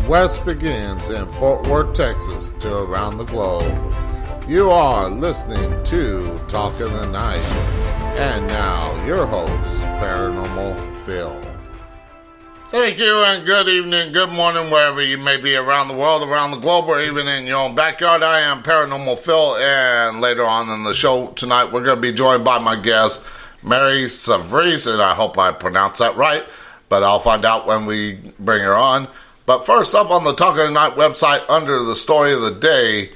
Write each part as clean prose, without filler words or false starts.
West begins in Fort Worth, Texas, to around the globe. You are listening to Talk of the Night. And now, your host, Paranormal Phil. Thank you, and good evening, good morning, wherever you may be around the world, around the globe, or even in your own backyard. I am Paranormal Phil, and later on in the show tonight, we're going to be joined by my guest, Mary Savarese, and I hope I pronounced that right, but I'll find out when we bring her on. But first up on the Talk of the Night website, under the story of the day,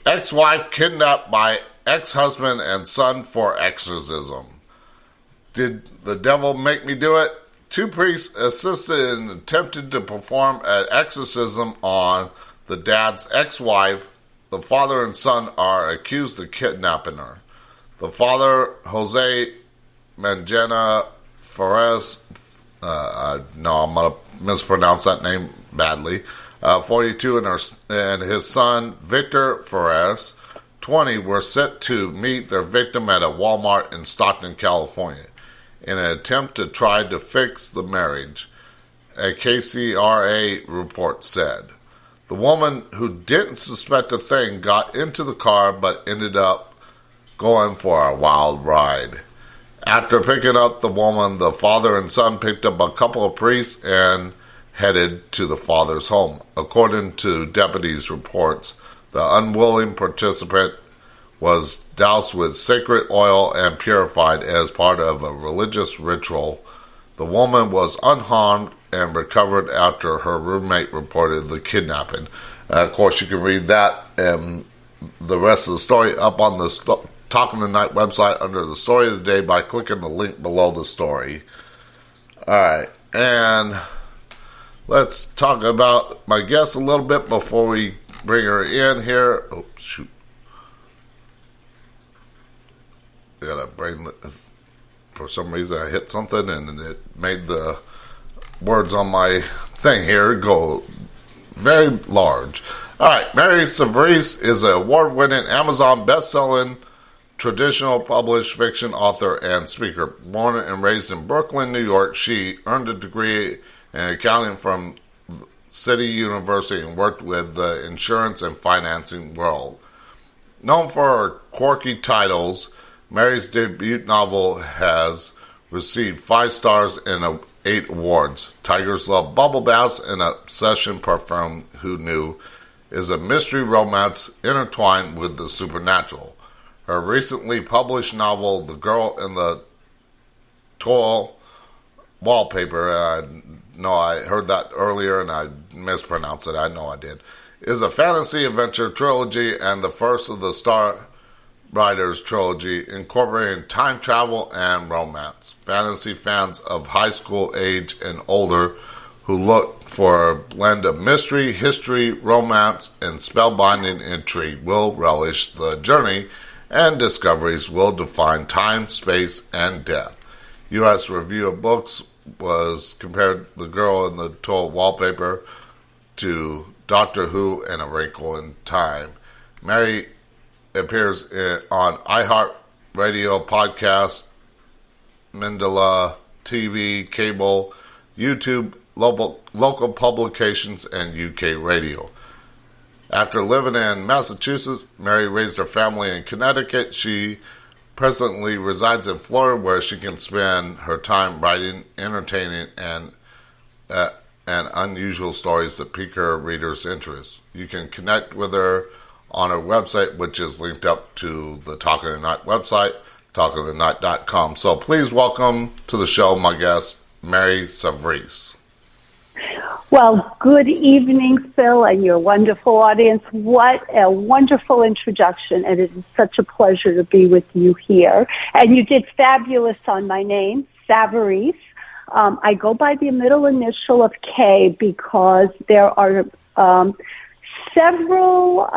ex-wife kidnapped by ex-husband and son for exorcism. Did the devil make me do it? Two priests assisted and attempted to perform an exorcism on the dad's ex-wife. The father and son are accused of kidnapping her. The father, Jose Mangena Fares, I'm going to mispronounce that name badly, 42, and his son, Victor Fares, 20, were set to meet their victim at a Walmart in Stockton, California, in an attempt to try to fix the marriage, a KCRA report said. The woman, who didn't suspect a thing, got into the car but ended up going for a wild ride. After picking up the woman, the father and son picked up a couple of priests and headed to the father's home. According to deputies' reports, the unwilling participant was doused with sacred oil and purified as part of a religious ritual. The woman was unharmed and recovered after her roommate reported the kidnapping. Of course, you can read that and the rest of the story up on the Talk of the Night website under the story of the day by clicking the link below the story. Alright, and let's talk about my guest a little bit before we bring her in here. Oh, shoot. I gotta bring for some reason I hit something and it made the words on my thing here go very large. Alright, Mary Savarese is an award-winning Amazon best-selling traditional published fiction author and speaker. Born and raised in Brooklyn, New York, she earned a degree in accounting from City University and worked with the insurance and financing world. Known for her quirky titles, Mary's debut novel has received 5 stars and 8 awards. Tigers Love Bubble Baths and Obsession Perfume, Who Knew, is a mystery romance intertwined with the supernatural. Her recently published novel, The Girl in the Tall Wallpaper, I know I heard that earlier and I mispronounced it, I know I did, is a fantasy adventure trilogy and the first of the Star Riders trilogy, incorporating time travel and romance. Fantasy fans of high school age and older who look for a blend of mystery, history, romance, and spellbinding intrigue will relish the journey, and discoveries will define time, space, and death. U.S. Review of Books was compared The Girl in the Tall Wallpaper to Doctor Who and A Wrinkle in Time. Mary appears on iHeartRadio podcast, Mandela TV, cable, YouTube, local publications, and UK radio. After living in Massachusetts, Mary raised her family in Connecticut. She presently resides in Florida, where she can spend her time writing, entertaining, and unusual stories that pique her readers' interest. You can connect with her on her website, which is linked up to the Talk of the Night website, talkofthenight.com. So please welcome to the show my guest, Mary Savarese. Well, good evening, Phil, and your wonderful audience. What a wonderful introduction, and it is such a pleasure to be with you here. And you did fabulous on my name, Savarese. I go by the middle initial of K because there are several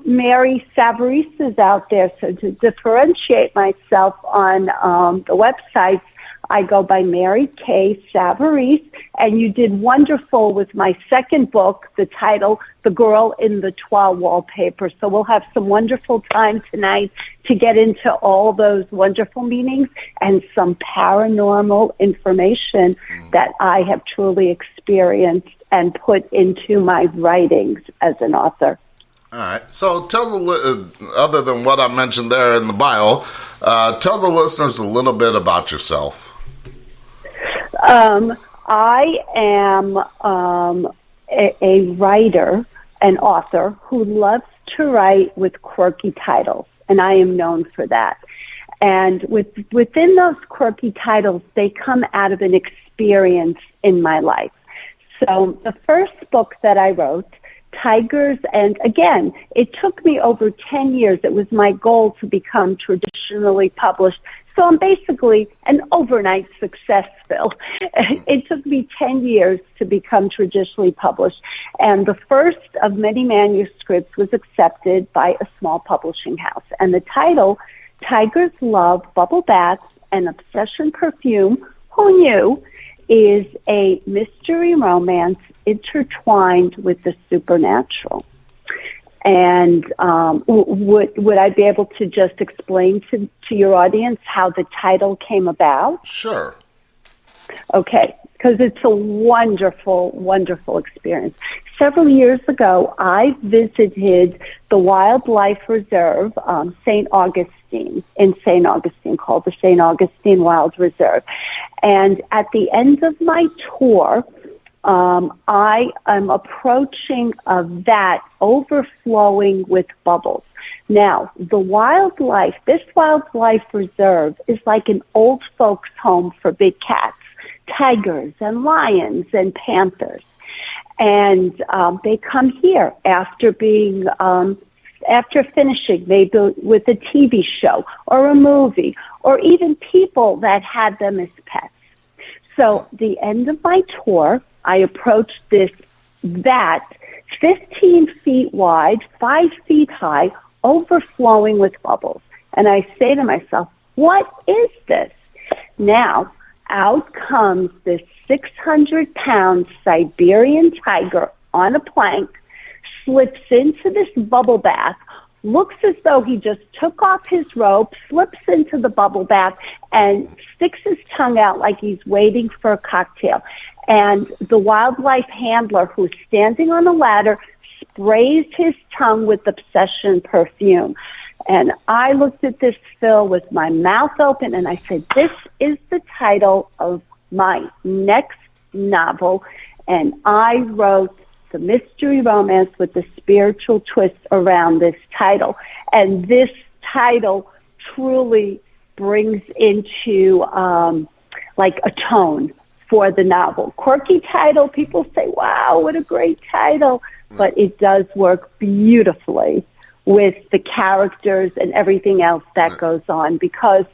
Mary Savareses out there. So to differentiate myself on the websites, I go by Mary K. Savarese, and you did wonderful with my second book, the title, The Girl in the Tall Wallpaper. So we'll have some wonderful time tonight to get into all those wonderful meanings and some paranormal information that I have truly experienced and put into my writings as an author. All right. So tell other than what I mentioned there in the bio, tell the listeners a little bit about yourself. I am a writer, an author who loves to write with quirky titles, and I am known for that. And within those quirky titles, they come out of an experience in my life. So the first book that I wrote, Tigers, and again, it took me over 10 years. It was my goal to become traditionally published. So I'm basically an overnight success, Phil. It took me 10 years to become traditionally published. And the first of many manuscripts was accepted by a small publishing house. And the title, Tigers Love Bubble Baths and Obsession Perfume, Who Knew?, is a mystery romance intertwined with the supernatural. And would I be able to just explain to your audience how the title came about? Sure. Okay, because it's a wonderful, wonderful experience. Several years ago, I visited the Wildlife Reserve, St. Augustine, called the St. Augustine Wild Reserve. And at the end of my tour, I am approaching a vat overflowing with bubbles. Now, this wildlife reserve is like an old folks' home for big cats, tigers and lions and panthers. And they come here after finishing maybe with a TV show or a movie, or even people that had them as pets. So the end of my tour, I approached this vat, 15 feet wide, 5 feet high, overflowing with bubbles. And I say to myself, what is this? Now, out comes this 600-pound Siberian tiger on a plank, slips into this bubble bath, looks as though he just took off his robe, slips into the bubble bath, and sticks his tongue out like he's waiting for a cocktail. And the wildlife handler, who's standing on a ladder, sprays his tongue with Obsession perfume. And I looked at this, Phil, with my mouth open, and I said, this is the title of my next novel. And I wrote the mystery romance with the spiritual twist around this title. And this title truly brings into like a tone for the novel. Quirky title, people say, wow, what a great title. But it does work beautifully with the characters and everything else that goes on, because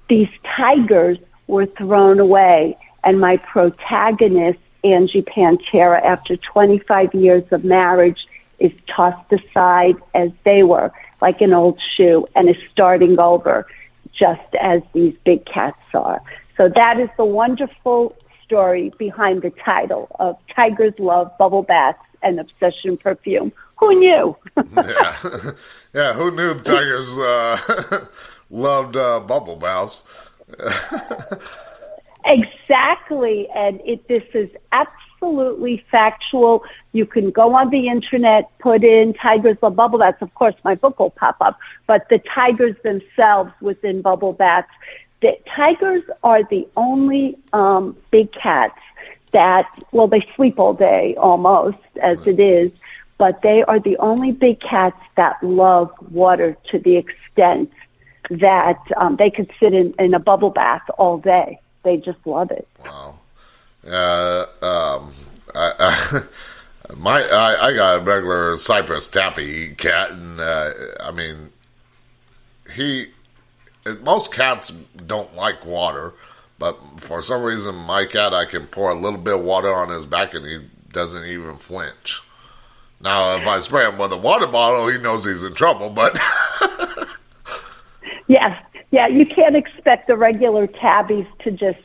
these tigers were thrown away, and my protagonist, Angie Pantera, after 25 years of marriage, is tossed aside as they were, like an old shoe, and is starting over, just as these big cats are. So that is the wonderful story behind the title of Tigers Love Bubble Baths and Obsession Perfume. Who knew? Yeah, who knew the tigers loved bubble baths? Exactly, and this is absolutely factual. You can go on the internet, put in Tigers Love Bubble Baths. Of course, my book will pop up, but the tigers themselves within bubble baths. The tigers are the only big cats that, well, they sleep all day almost, as it is, but they are the only big cats that love water to the extent that they could sit in a bubble bath all day. They just love it. Wow. I got a regular Cypress tappy cat, and I mean, most cats don't like water, but for some reason, my cat, I can pour a little bit of water on his back, and he doesn't even flinch. Now, if I spray him with a water bottle, he knows he's in trouble, but... Yeah, you can't expect the regular tabbies to just,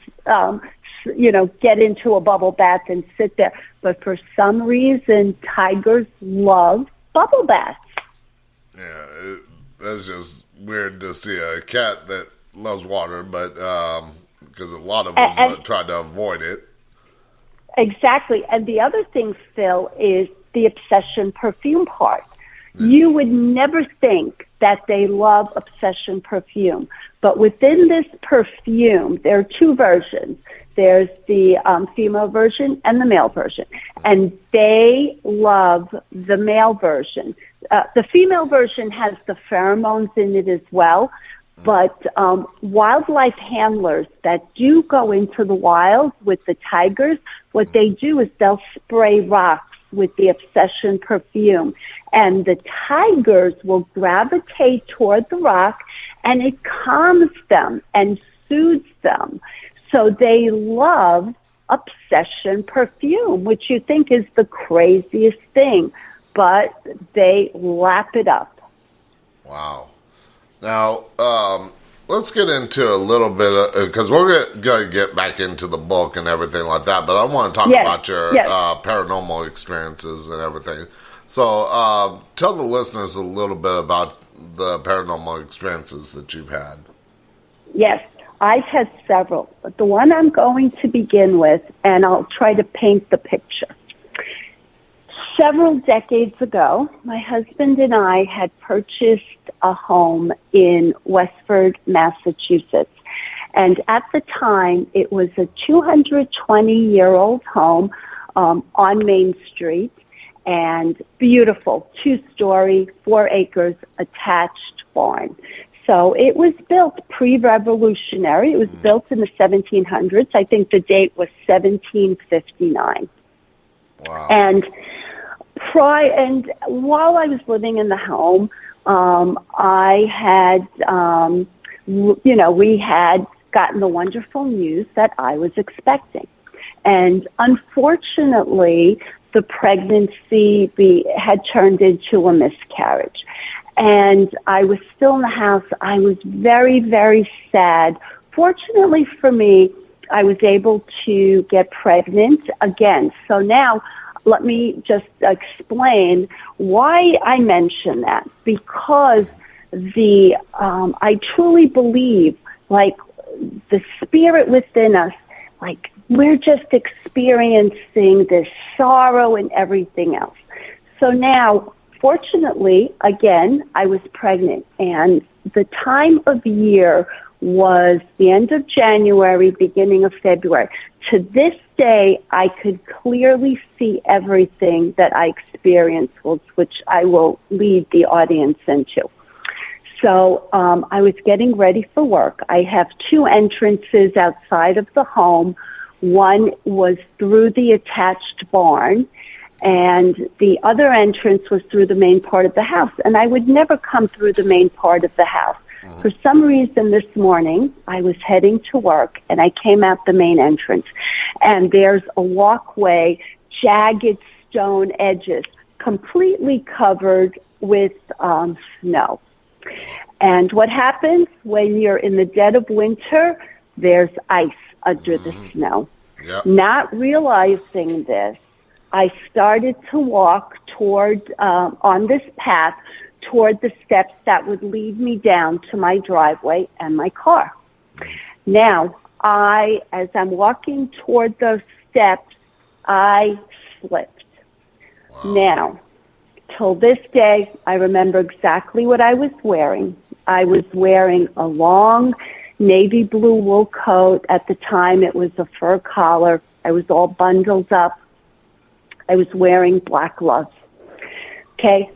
get into a bubble bath and sit there. But for some reason, tigers love bubble baths. Yeah, that's just weird to see a cat that loves water, but because a lot of them try to avoid it. Exactly. And the other thing, Phil, is the obsession perfume part. You would never think that they love obsession perfume. But within this perfume, there are two versions. There's the female version and the male version. And they love the male version. The female version has the pheromones in it as well. But wildlife handlers that do go into the wild with the tigers, what they do is they'll spray rocks with the obsession perfume. And the tigers will gravitate toward the rock, and it calms them and soothes them. So they love obsession perfume, which you think is the craziest thing, but they lap it up. Wow. Now, let's get into a little bit, because we're going to get back into the book and everything like that, but I want to talk about your paranormal experiences and everything. So tell the listeners a little bit about the paranormal experiences that you've had. Yes, I've had several, but the one I'm going to begin with, and I'll try to paint the picture. Several decades ago, my husband and I had purchased a home in Westford, Massachusetts. And at the time, it was a 220-year-old home on Main Street, and beautiful, 2-story, 4 acres, attached barn. So it was built pre-revolutionary. It was built in the 1700s. I think the date was 1759. Wow. And while I was living in the home, I had, we had gotten the wonderful news that I was expecting. And unfortunately, the pregnancy had turned into a miscarriage. And I was still in the house. I was very, very sad. Fortunately for me, I was able to get pregnant again. So now, let me just explain why I mention that. Because I truly believe, like, the spirit within us, like, we're just experiencing this sorrow and everything else. So now, fortunately, again, I was pregnant, and the time of year was the end of January, beginning of February. To this day, I could clearly see everything that I experienced, which I will lead the audience into. So I was getting ready for work. I have 2 entrances outside of the home. One was through the attached barn, and the other entrance was through the main part of the house. And I would never come through the main part of the house. For some reason this morning, I was heading to work, and I came out the main entrance. And there's a walkway, jagged stone edges, completely covered with snow. And what happens when you're in the dead of winter? There's ice under the snow. Yep. Not realizing this, I started to walk toward, on this path, toward the steps that would lead me down to my driveway and my car. Now, as I'm walking toward those steps, I slipped. Wow. Now, till this day, I remember exactly what I was wearing. I was wearing a long navy blue wool coat. At the time, it was a fur collar. I was all bundled up. I was wearing black gloves. Okay?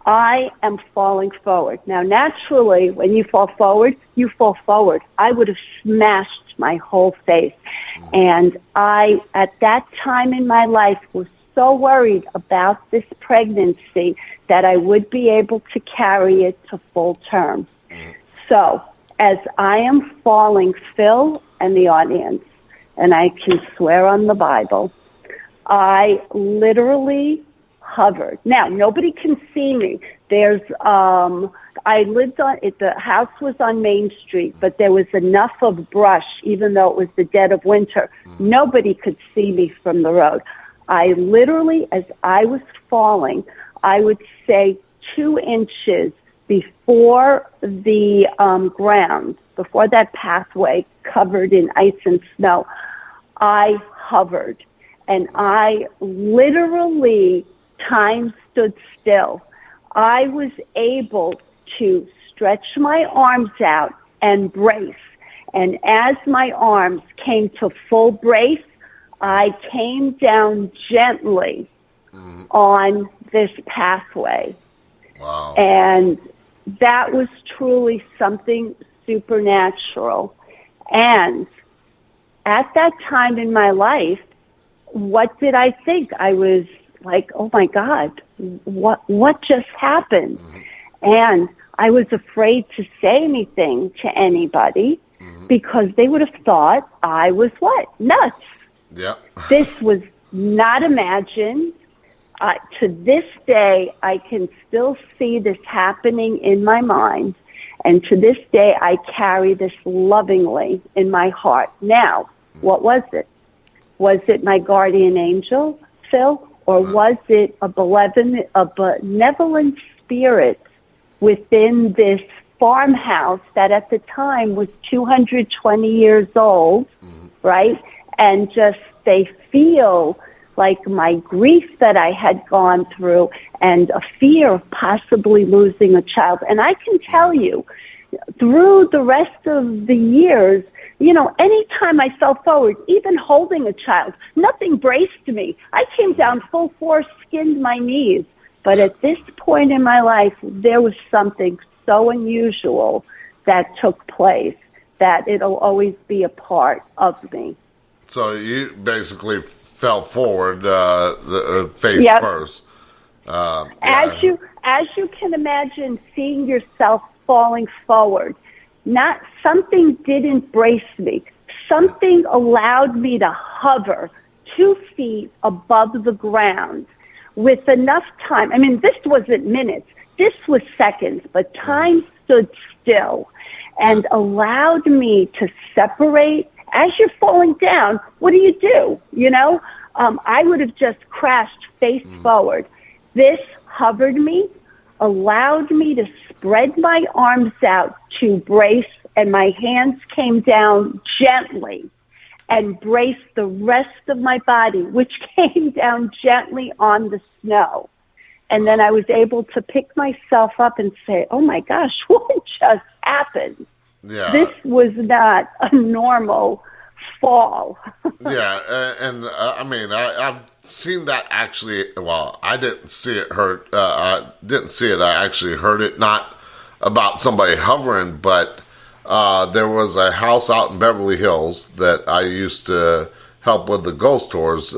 I am falling forward. Now, naturally, when you fall forward, you fall forward. I would have smashed my whole face. And I, at that time in my life, was so worried about this pregnancy that I would be able to carry it to full term. So, as I am falling, Phil and the audience, and I can swear on the Bible, I literally hovered. Now, nobody can see me. There's, I lived on, the house was on Main Street, but there was enough of brush, even though it was the dead of winter. Nobody could see me from the road. I literally, as I was falling, I would say 2 inches before the ground, before that pathway covered in ice and snow, I hovered. and I literally, time stood still. I was able to stretch my arms out and brace. And as my arms came to full brace, I came down gently on this pathway. Wow. And that was truly something supernatural. And at that time in my life, what did I think? I was like, oh my God, what just happened? And I was afraid to say anything to anybody because they would have thought I was what? Nuts. Yeah. This was not imagined. To this day, I can still see this happening in my mind. And to this day, I carry this lovingly in my heart. Now, what was it? Was it my guardian angel, Phil? Or was it a benevolent spirit within this farmhouse that at the time was 220 years old, right? And just they feel like my grief that I had gone through and a fear of possibly losing a child. And I can tell you, through the rest of the years, you know, anytime I fell forward, even holding a child, nothing braced me. I came down full force, skinned my knees. But at this point in my life, there was something so unusual that took place that it'll always be a part of me. So you basically fell forward, face first. As you can imagine, seeing yourself falling forward, not something didn't brace me. Something allowed me to hover 2 feet above the ground with enough time. I mean, this wasn't minutes. This was seconds, but time stood still and allowed me to separate. As you're falling down, what do? You know, I would have just crashed face forward. This hovered me, allowed me to spread my arms out to brace, and my hands came down gently and braced the rest of my body, which came down gently on the snow. And then I was able to pick myself up and say, oh my gosh, what just happened? Yeah. This was not a normal fall. Yeah, and I mean, I've seen that actually. Well, I didn't see it hurt. I didn't see it. I actually heard it, not about somebody hovering, but there was a house out in Beverly Hills that I used to help with the ghost tours.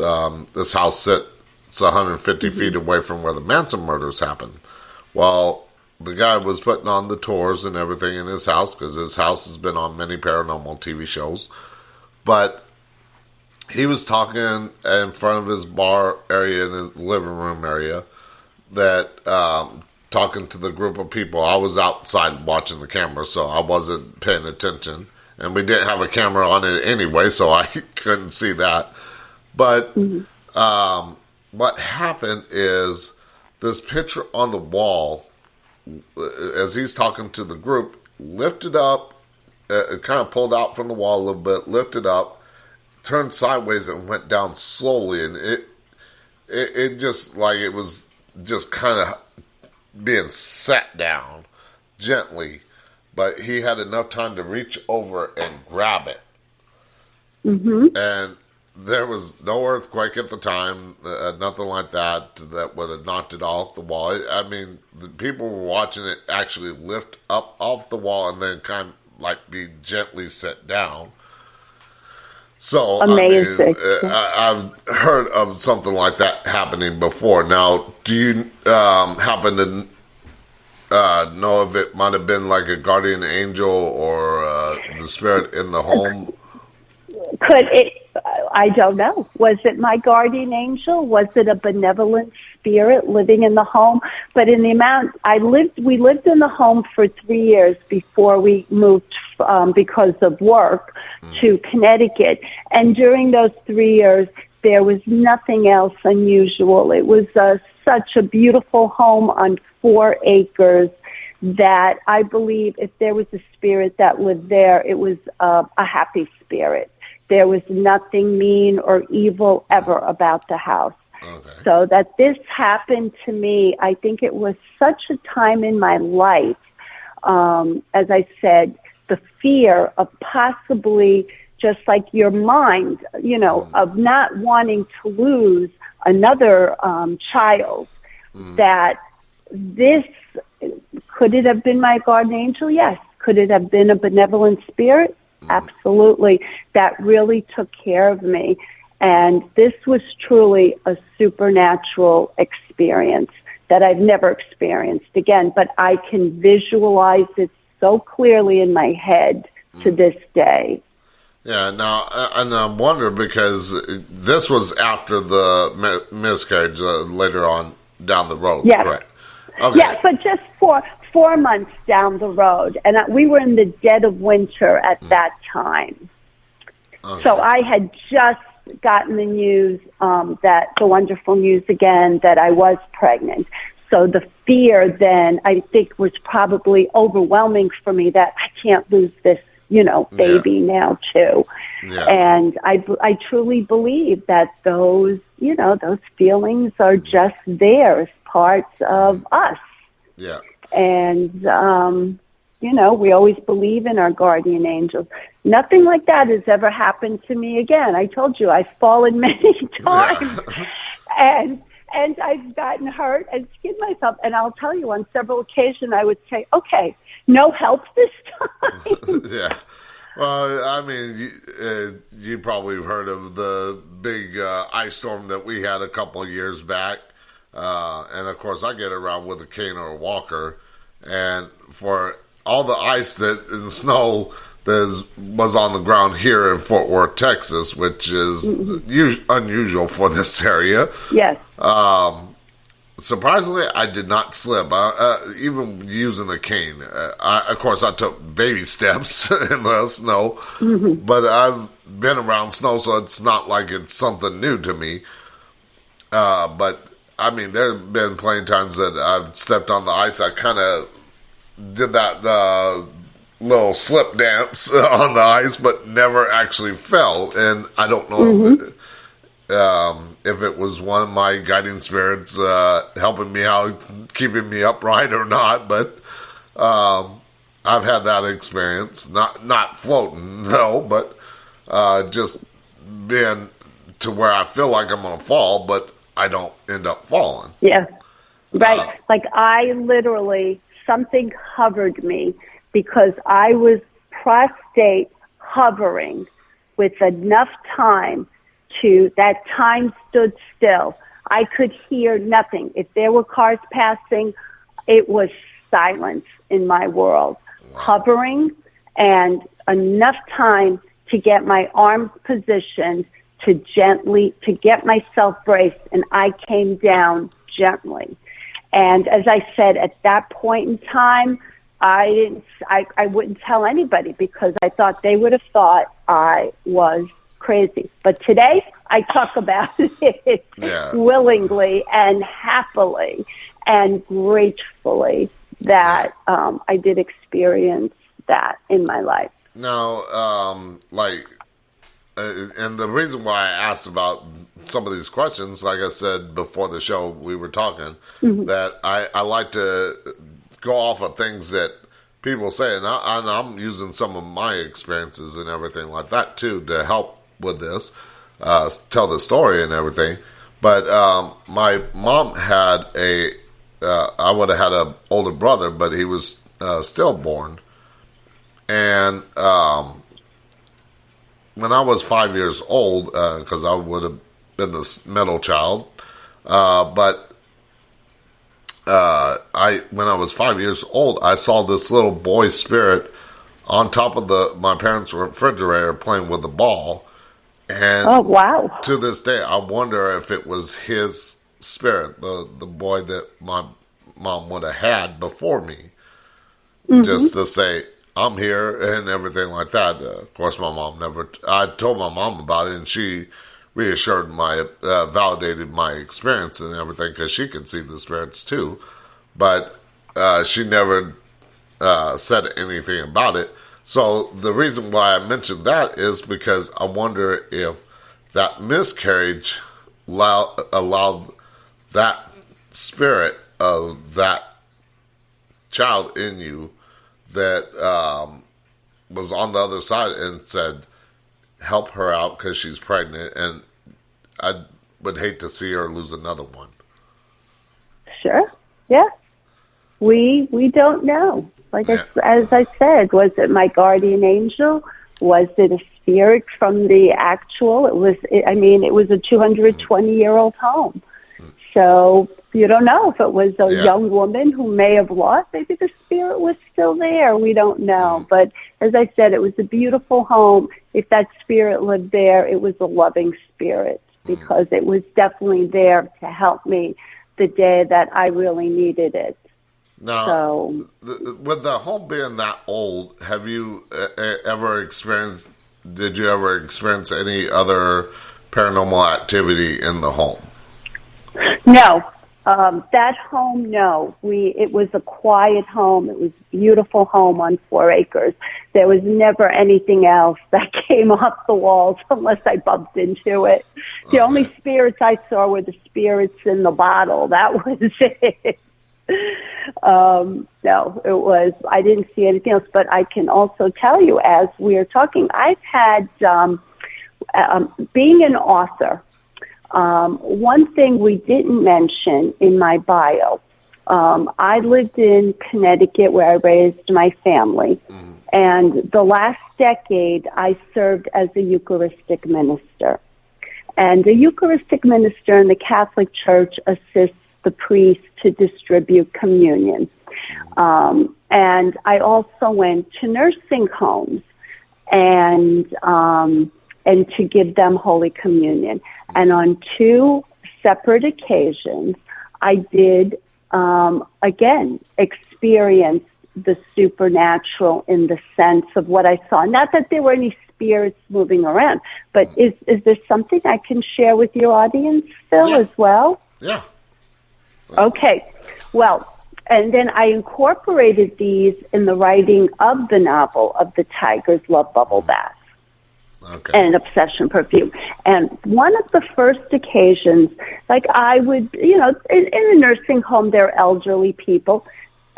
This house sits 150 feet away from where the Manson murders happened. Well, the guy was putting on the tours and everything in his house because his house has been on many paranormal TV shows. But he was talking in front of his bar area in his living room area that talking to the group of people. I was outside watching the camera, so I wasn't paying attention. And we didn't have a camera on it anyway, so I couldn't see that. But what happened is this picture on the wall, as he's talking to the group, lifted up, it kind of pulled out from the wall a little bit, lifted up, turned sideways and went down slowly. And it just like it was just kind of being set down gently, but he had enough time to reach over and grab it. And there was no earthquake at the time, nothing like that would have knocked it off the wall. I mean, the people were watching it actually lift up off the wall and then kind of like be gently set down. So, amazing. I mean, I've heard of something like that happening before. Now, do you happen to know if it might have been like a guardian angel or the spirit in the home? Could it? I don't know. Was it my guardian angel? Was it a benevolent spirit living in the home? But in the amount we lived in the home for 3 years before we moved because of work to Connecticut. And during those 3 years, there was nothing else unusual. It was such a beautiful home on 4 acres that I believe if there was a spirit that lived there, it was a happy spirit. there was nothing mean or evil ever about the house. Okay. So that this happened to me, I think it was such a time in my life. As I said, the fear of possibly, just like your mind, of not wanting to lose another child, that this, could it have been my guardian angel? Yes. Could it have been a benevolent spirit? Absolutely. That really took care of me. And this was truly a supernatural experience that I've never experienced again, but I can visualize it so clearly in my head to this day. Yeah, now, and I wonder, because this was after the miscarriage later on down the road, yes. correct? Okay. Yeah, but just 4 months down the road. And we were in the dead of winter at that time. Okay. So I had just gotten the news, that the wonderful news again, that I was pregnant. So the fear then, I think, was probably overwhelming for me, that I can't lose this, baby now too. Yeah. And I truly believe that those feelings are just there as parts of us. Yeah. And, we always believe in our guardian angels. Nothing like that has ever happened to me again. I told you, I've fallen many times. Yeah. And I've gotten hurt and skinned myself. And I'll tell you, on several occasions, I would say, okay, no help this time. Yeah. Well, I mean, you probably heard of the big ice storm that we had a couple of years back. And, of course, I get around with a cane or a walker. And for all the ice and snow that was on the ground here in Fort Worth, Texas, which is unusual for this area. Yes. Surprisingly, I did not slip, even using a cane. Of course, I took baby steps in the snow, but I've been around snow, so it's not like it's something new to me. But, I mean, there have been plenty of times that I've stepped on the ice. I kind of did that little slip dance on the ice, but never actually fell. And I don't know if it was one of my guiding spirits helping me out, keeping me upright or not. But I've had that experience. Not floating, though, but just being to where I feel like I'm going to fall, but I don't end up falling. Yeah, right. Like I literally, something hovered me because I was prostate hovering with enough time that time stood still. I could hear nothing. If there were cars passing, it was silence in my world. Wow. Hovering and enough time to get my arms positioned to get myself braced, and I came down gently. And as I said, at that point in time, I wouldn't tell anybody because I thought they would have thought I was crazy. But today, I talk about it willingly and happily and gratefully that I did experience that in my life. Now, and the reason why I asked about some of these questions, like I said before the show, we were talking, that I like to go off of things that people say, and I'm using some of my experiences and everything like that, too, to help with this, tell the story and everything. But my mom had I would have had an older brother, but he was stillborn. And when I was 5 years old, because I would have been the middle child, but when I was 5 years old, I saw this little boy spirit on top of my parents' refrigerator playing with a ball. And oh, wow. To this day, I wonder if it was his spirit, the boy that my mom would have had before me, just to say, I'm here and everything like that. Of course, I told my mom about it, and she reassured validated my experience and everything, because she could see the spirits too. But she never said anything about it. So the reason why I mentioned that is because I wonder if that miscarriage allowed that spirit of that child in you that was on the other side and said, help her out because she's pregnant, and I would hate to see her lose another one. Sure. Yeah. We don't know. As I said, was it my guardian angel? Was it a spirit from the actual? It was a 220-year-old home. So you don't know if it was a young woman who may have lost. Maybe the spirit was still there. We don't know. But as I said, it was a beautiful home. If that spirit lived there, it was a loving spirit because it was definitely there to help me the day that I really needed it. Now, with the home being that old, have you ever experienced, did you ever experience any other paranormal activity in the home? No. That home, no. It was a quiet home. It was a beautiful home on 4 acres. There was never anything else that came off the walls unless I bumped into it. The only spirits I saw were the spirits in the bottle. That was it. No, I didn't see anything else, but I can also tell you as we are talking, I've had, being an author, one thing we didn't mention in my bio, I lived in Connecticut where I raised my family, and the last decade I served as a Eucharistic minister. And a Eucharistic minister in the Catholic Church assists the priest to distribute communion. And I also went to nursing homes and to give them Holy Communion. And on 2 separate occasions, I did, again, experience the supernatural in the sense of what I saw. Not that there were any spirits moving around, but is there something I can share with your audience, Phil, as well? Yeah. Okay. Well, and then I incorporated these in the writing of the novel of the Tiger's Love Bubble Bath. Okay. And Obsession Perfume. And one of the first occasions, like I would, in a nursing home, there are elderly people,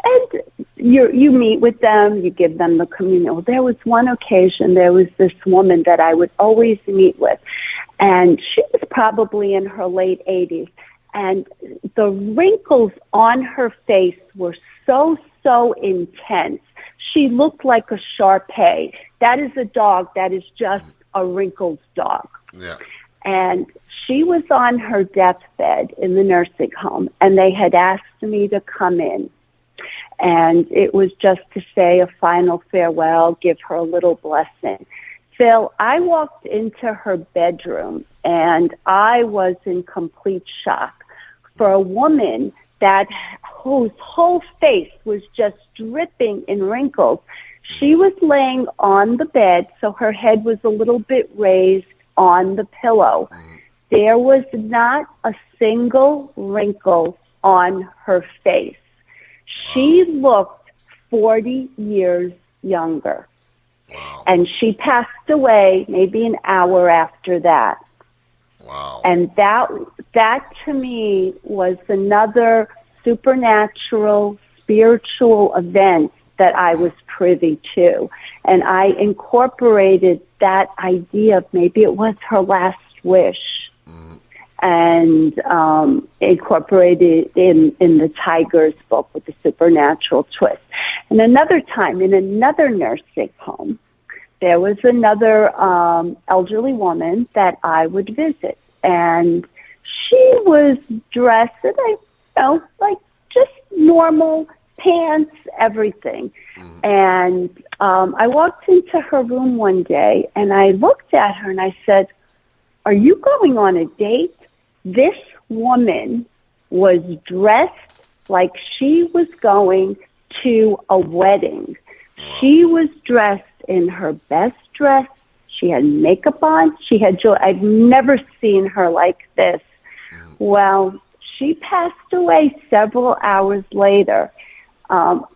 and you meet with them, you give them the communion. Well, there was one occasion, there was this woman that I would always meet with, and she was probably in her late 80s, and the wrinkles on her face were so intense. She looked like a Shar-Pei. That is a dog that is just a wrinkled dog. Yeah. And she was on her deathbed in the nursing home, and they had asked me to come in. And it was just to say a final farewell, give her a little blessing. Phil, I walked into her bedroom, and I was in complete shock. For a woman whose whole face was just dripping in wrinkles, she was laying on the bed, so her head was a little bit raised on the pillow. There was not a single wrinkle on her face. She looked 40 years younger. Wow. And she passed away maybe an hour after that. Wow. And that to me was another supernatural, spiritual event that I was privy to. And I incorporated that idea of maybe it was her last wish and incorporated it in the Tiger's book with the supernatural twist. And another time in another nursing home, there was another elderly woman that I would visit, and she was dressed in like just normal pants, everything. And I walked into her room one day, and I looked at her and I said, "Are you going on a date?" This woman was dressed like she was going to a wedding. She was dressed in her best dress. She had makeup on. She had jewelry. I've never seen her like this. Well, she passed away several hours later.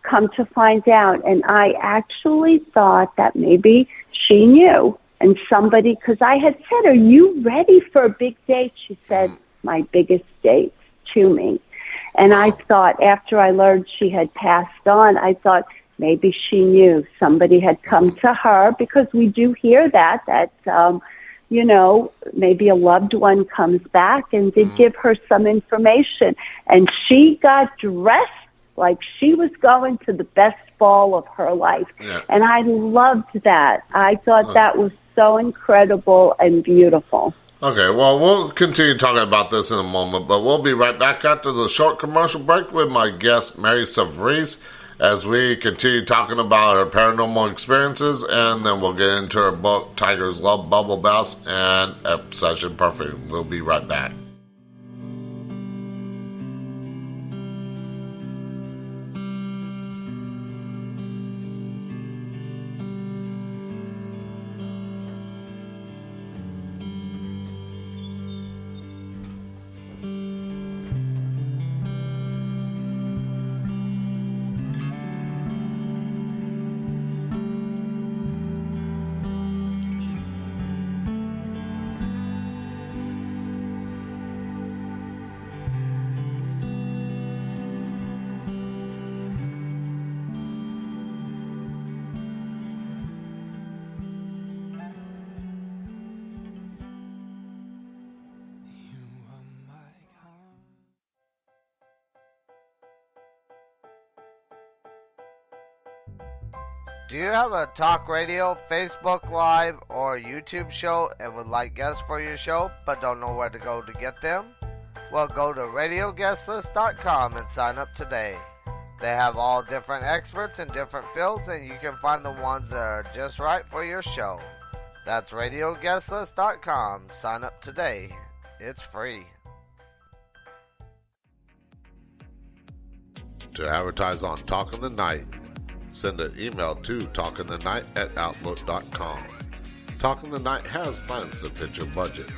come to find out, and I actually thought that maybe she knew. And somebody, because I had said, are you ready for a big date? She said, my biggest date to me. And I thought, after I learned she had passed on, I thought maybe she knew somebody had come to her, because we do hear that you know, maybe a loved one comes back and did give her some information. And she got dressed like she was going to the best ball of her life. Yeah. And I loved that. I thought that was so incredible and beautiful. Okay, well, we'll continue talking about this in a moment, but we'll be right back after the short commercial break with my guest, Mary Savarese, as we continue talking about her paranormal experiences, and then we'll get into her book, Tigers Love Bubble Baths and Obsession Perfume. We'll be right back. Do you have a talk radio, Facebook Live, or YouTube show and would like guests for your show but don't know where to go to get them? Well, go to radioguestlist.com and sign up today. They have all different experts in different fields, and you can find the ones that are just right for your show. That's radioguestlist.com. Sign up today. It's free. To advertise on Talk in the Night, send an email to talkinthe.night@outlook.com. Talk in the Night has plans to fit your budget.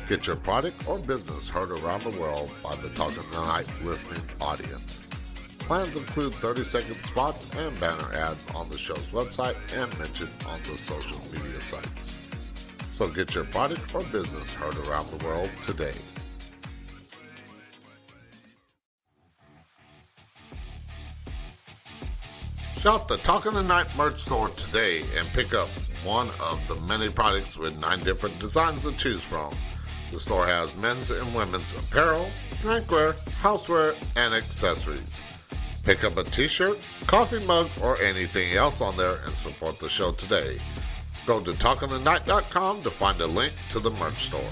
Get your product or business heard around the world by the Talk in the Night listening audience. Plans include 30-second spots and banner ads on the show's website and mentioned on the social media sites. So get your product or business heard around the world today. Shop the Talk in the Night merch store today and pick up one of the many products with 9 different designs to choose from. The store has men's and women's apparel, drinkware, houseware, and accessories. Pick up a t-shirt, coffee mug, or anything else on there and support the show today. Go to talkinthe.night.com to find a link to the merch store.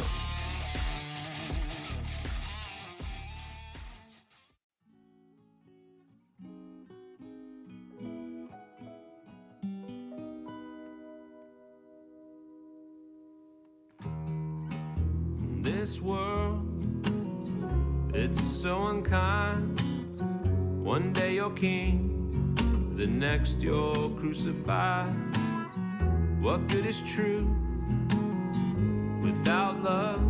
This world, it's so unkind. One day you're king, the next you're crucified. What good is truth without love?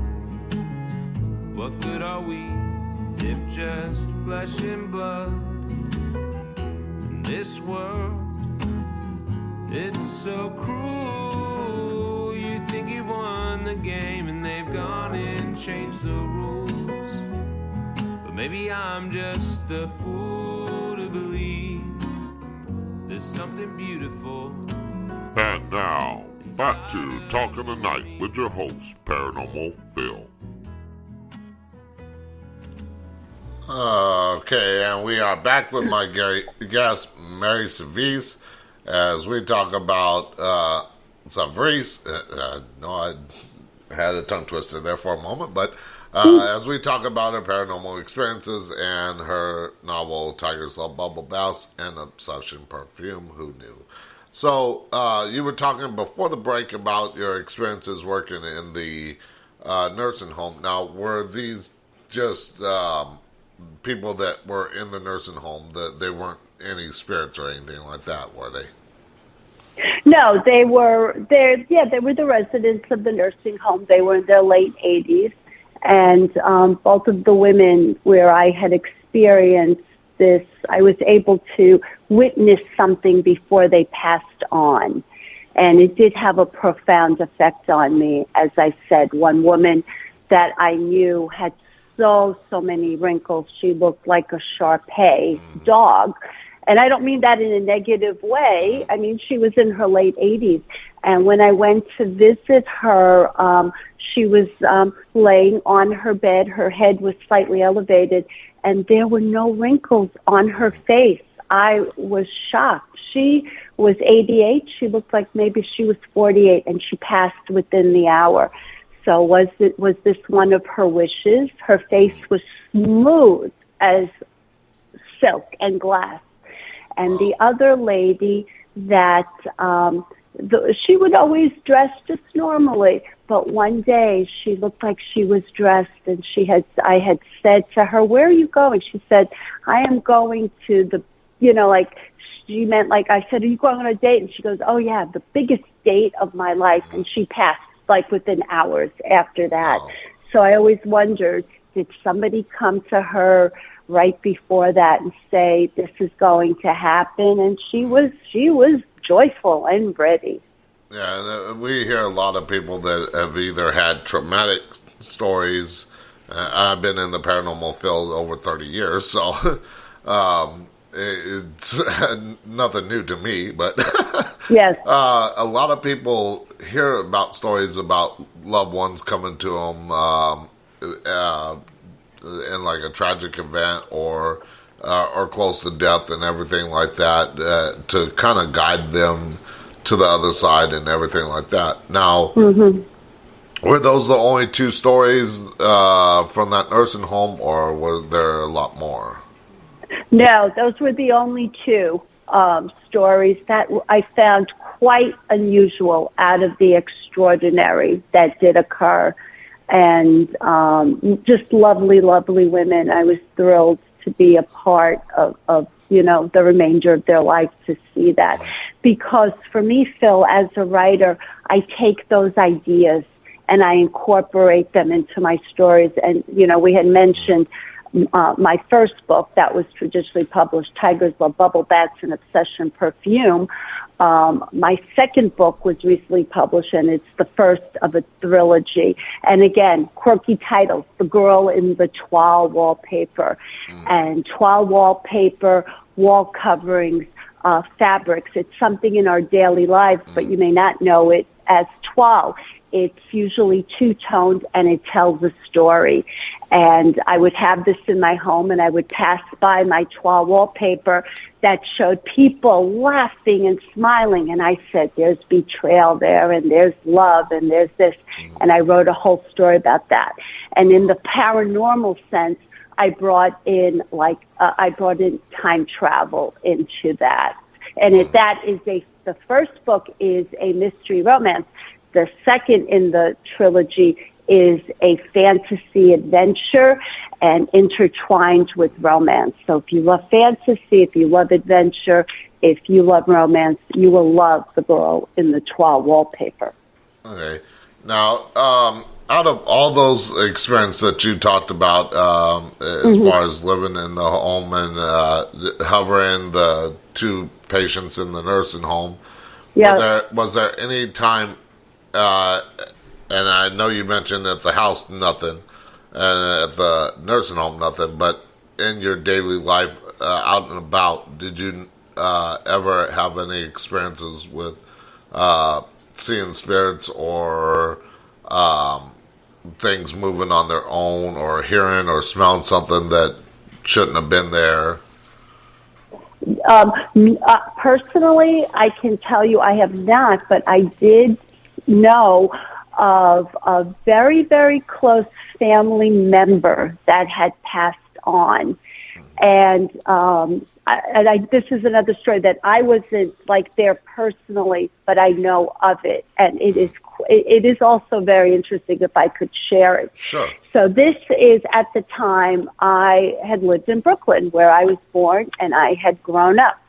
What good are we if just flesh and blood? This world, it's so cruel. You think you've won the game and they've gone and changed the rules. But maybe I'm just a fool to believe there's something beautiful. And now, back to Talk in the Night with your host, Paranormal Phil. Okay, and we are back with my guest, Mary Savarese, as we talk about Savarese. No, I had a tongue twister there for a moment, but as we talk about her paranormal experiences and her novel Tigers Love Bubble Baths and Obsession Perfume, who knew? So you were talking before the break about your experiences working in the nursing home. Now, were these just people that were in the nursing home, that they weren't any spirits or anything like that, were they? No, they were there. Yeah, they were the residents of the nursing home. They were in their late 80s, and both of the women where I had experienced I was able to witness something before they passed on. And it did have a profound effect on me. As I said, one woman that I knew had so many wrinkles. She looked like a Shar-Pei dog. And I don't mean that in a negative way. I mean, she was in her late 80s. And when I went to visit her, she was laying on her bed. Her head was slightly elevated, and there were no wrinkles on her face. I was shocked. She was 88. She looked like maybe she was 48, and she passed within the hour. So was this one of her wishes? Her face was smooth as silk and glass. And the other lady that she would always dress just normally, but one day she looked like she was dressed, and I had said to her, "Where are you going?" She said, "I am going to the," like she meant like I said, "Are you going on a date?" And she goes, "Oh yeah, the biggest date of my life," and she passed like within hours after that. So I always wondered, did somebody come to her right before that and say, "This is going to happen"? And she was joyful and ready. Yeah, and we hear a lot of people that have either had traumatic stories. I've been in the paranormal field over 30 years, so it's nothing new to me. But yes, a lot of people hear about stories about loved ones coming to them in like a tragic event or close to death and everything like that, to kind of guide them to the other side and everything like that. Now, were those the only two stories from that nursing home, or were there a lot more? No, those were the only two stories that I found quite unusual, out of the extraordinary that did occur. And just lovely, lovely women. I was thrilled to be a part of the remainder of their life, to see that. Because for me, Phil, as a writer, I take those ideas and I incorporate them into my stories. And, we had mentioned my first book that was traditionally published, Tigers Love Bubble Baths and Obsession Perfume. My second book was recently published, and it's the first of a trilogy. And again, quirky titles, The Girl in the Toile Wallpaper, and toile wallpaper, wall coverings, fabrics. It's something in our daily lives, but you may not know it as toile. It's usually two-toned, and it tells a story. And I would have this in my home, and I would pass by my toile wallpaper that showed people laughing and smiling. And I said, there's betrayal there, and there's love, and there's this. And I wrote a whole story about that. And in the paranormal sense, I brought in time travel into that. And the first book is a mystery romance. The second in the trilogy is a fantasy adventure and intertwined with romance. So if you love fantasy, if you love adventure, if you love romance, you will love The Girl in the Toile Wallpaper. Okay. Now, out of all those experiences that you talked about, as far as living in the home and hovering the two patients in the nursing home, was there any time, and I know you mentioned at the house nothing, and at the nursing home nothing, but in your daily life out and about, did you ever have any experiences with seeing spirits or things moving on their own, or hearing or smelling something that shouldn't have been there? Personally, I can tell you I have not, but I did know of a very, very close family member that had passed on. And this is another story that I wasn't there personally, but I know of it. And it is also very interesting if I could share it. Sure. So this is at the time I had lived in Brooklyn, where I was born and I had grown up.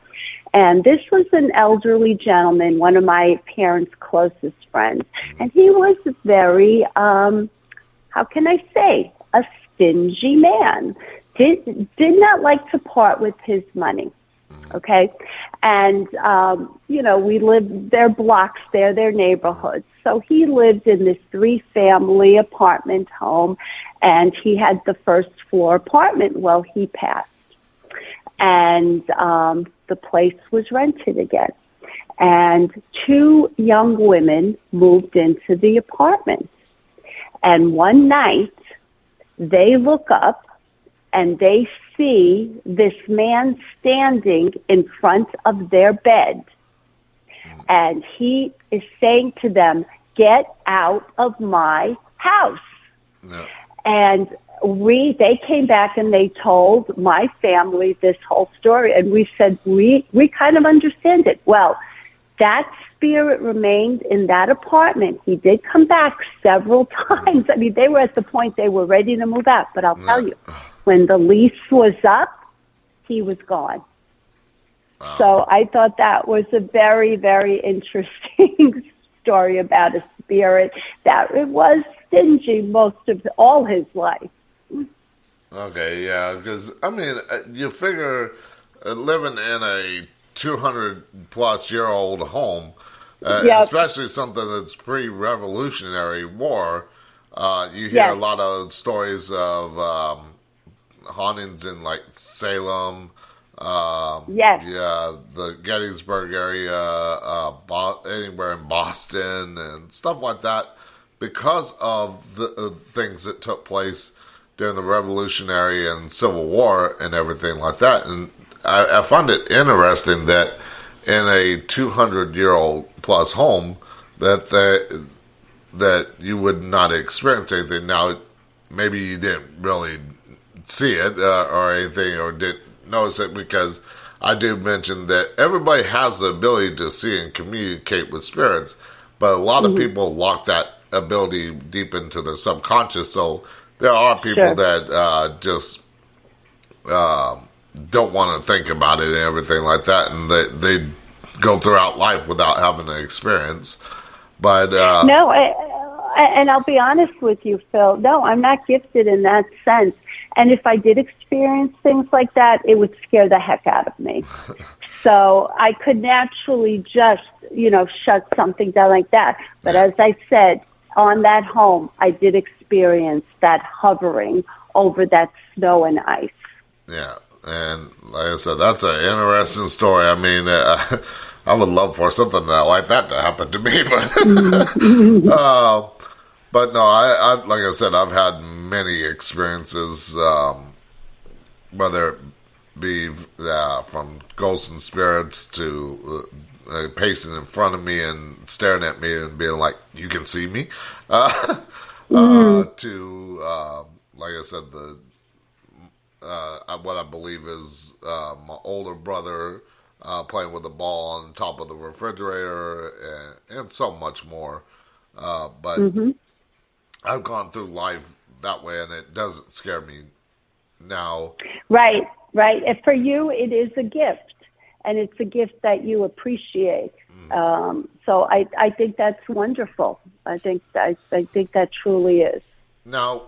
And this was an elderly gentleman, one of my parents' closest friends. And he was very, how can I say, a stingy man. did not like to part with his money. Okay. And, we lived their blocks there, their neighborhoods. So he lived in this 3-family apartment home, and he had the first floor apartment. Well, he passed. And the place was rented again. And 2 young women moved into the apartment. And one night, they look up and they see this man standing in front of their bed. And he is saying to them, "Get out of my house." No. And they came back and they told my family this whole story. And we said, we kind of understand it. Well, that spirit remained in that apartment. He did come back several times. I mean, they were at the point they were ready to move out. But I'll tell you, when the lease was up, he was gone. Wow. So I thought that was a very, very interesting story about a spirit that it was stingy most of all his life. Okay, yeah, because, I mean, you figure living in a 200-plus-year-old home, Yep. especially something that's pre-Revolutionary War, you hear a lot of stories of hauntings in, like, Salem, the Gettysburg area, anywhere in Boston, and stuff like that, because of the things that took place during the Revolutionary and Civil War and everything like that. And I find it interesting that in a 200-year-old plus home that you would not experience anything. Now, maybe you didn't really see it or anything, or didn't notice it, because I do mention that everybody has the ability to see and communicate with spirits, but a lot of people lock that ability deep into their subconscious. So there are people that just don't want to think about it and everything like that, and they go throughout life without having an experience. But no, and I'll be honest with you, Phil. No, I'm not gifted in that sense. And if I did experience things like that, it would scare the heck out of me. So I could naturally just, shut something down like that. But as I said, on that home, I did experience that hovering over that snow and ice. Yeah, and like I said, that's an interesting story. I mean, I would love for something like that to happen to me, but no, I like I said, I've had many experiences, whether it be from ghosts and spirits to pacing in front of me and staring at me and being like, "You can see me," to like I said, what I believe is my older brother playing with a ball on top of the refrigerator, and so much more. But I've gone through life that way, and it doesn't scare me now. Right. And for you, it is a gift, and it's a gift that you appreciate. So I think that's wonderful. I think that truly is. Now,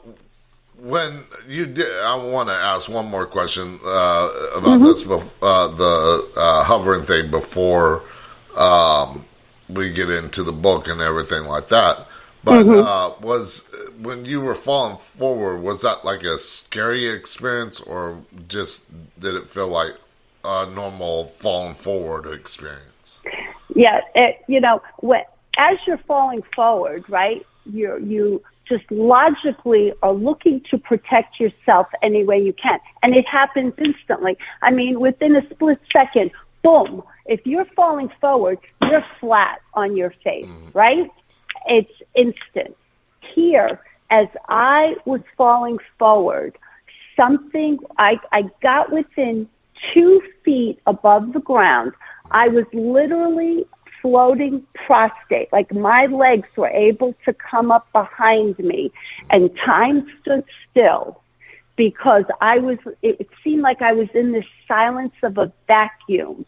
when you did, I want to ask one more question about this, the hovering thing, before we get into the book and everything like that. But was when you were falling forward, was that like a scary experience, or just did it feel like a normal falling forward experience? Yeah, as you're falling forward, right? You just logically are looking to protect yourself any way you can. And it happens instantly. I mean, within a split second, boom. If you're falling forward, you're flat on your face, right? It's instant. Here, as I was falling forward, I got within 2 feet above the ground. I was literally floating prostrate, like my legs were able to come up behind me, and time stood still, because it seemed like I was in the silence of a vacuum,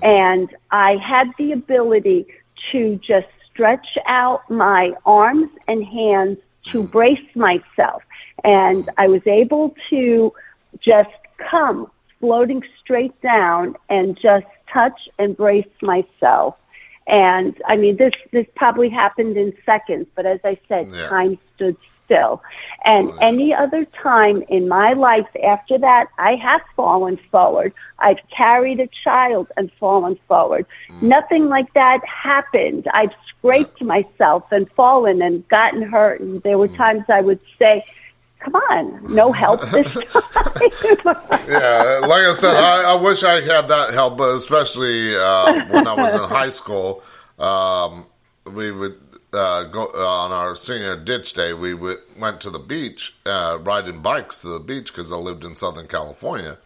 and I had the ability to just stretch out my arms and hands to brace myself, and I was able to just come floating straight down and just touch and brace myself. And I mean, this probably happened in seconds, but as I said, time stood still. And any other time in my life after that, I have fallen forward. I've carried a child and fallen forward. Nothing like that happened. I've scraped myself and fallen and gotten hurt. And there were times I would say, come on, no help this time. Yeah, like I said, I wish I had that help, but especially when I was in high school, we would go on our senior ditch day. We went to the beach, riding bikes to the beach because I lived in Southern California,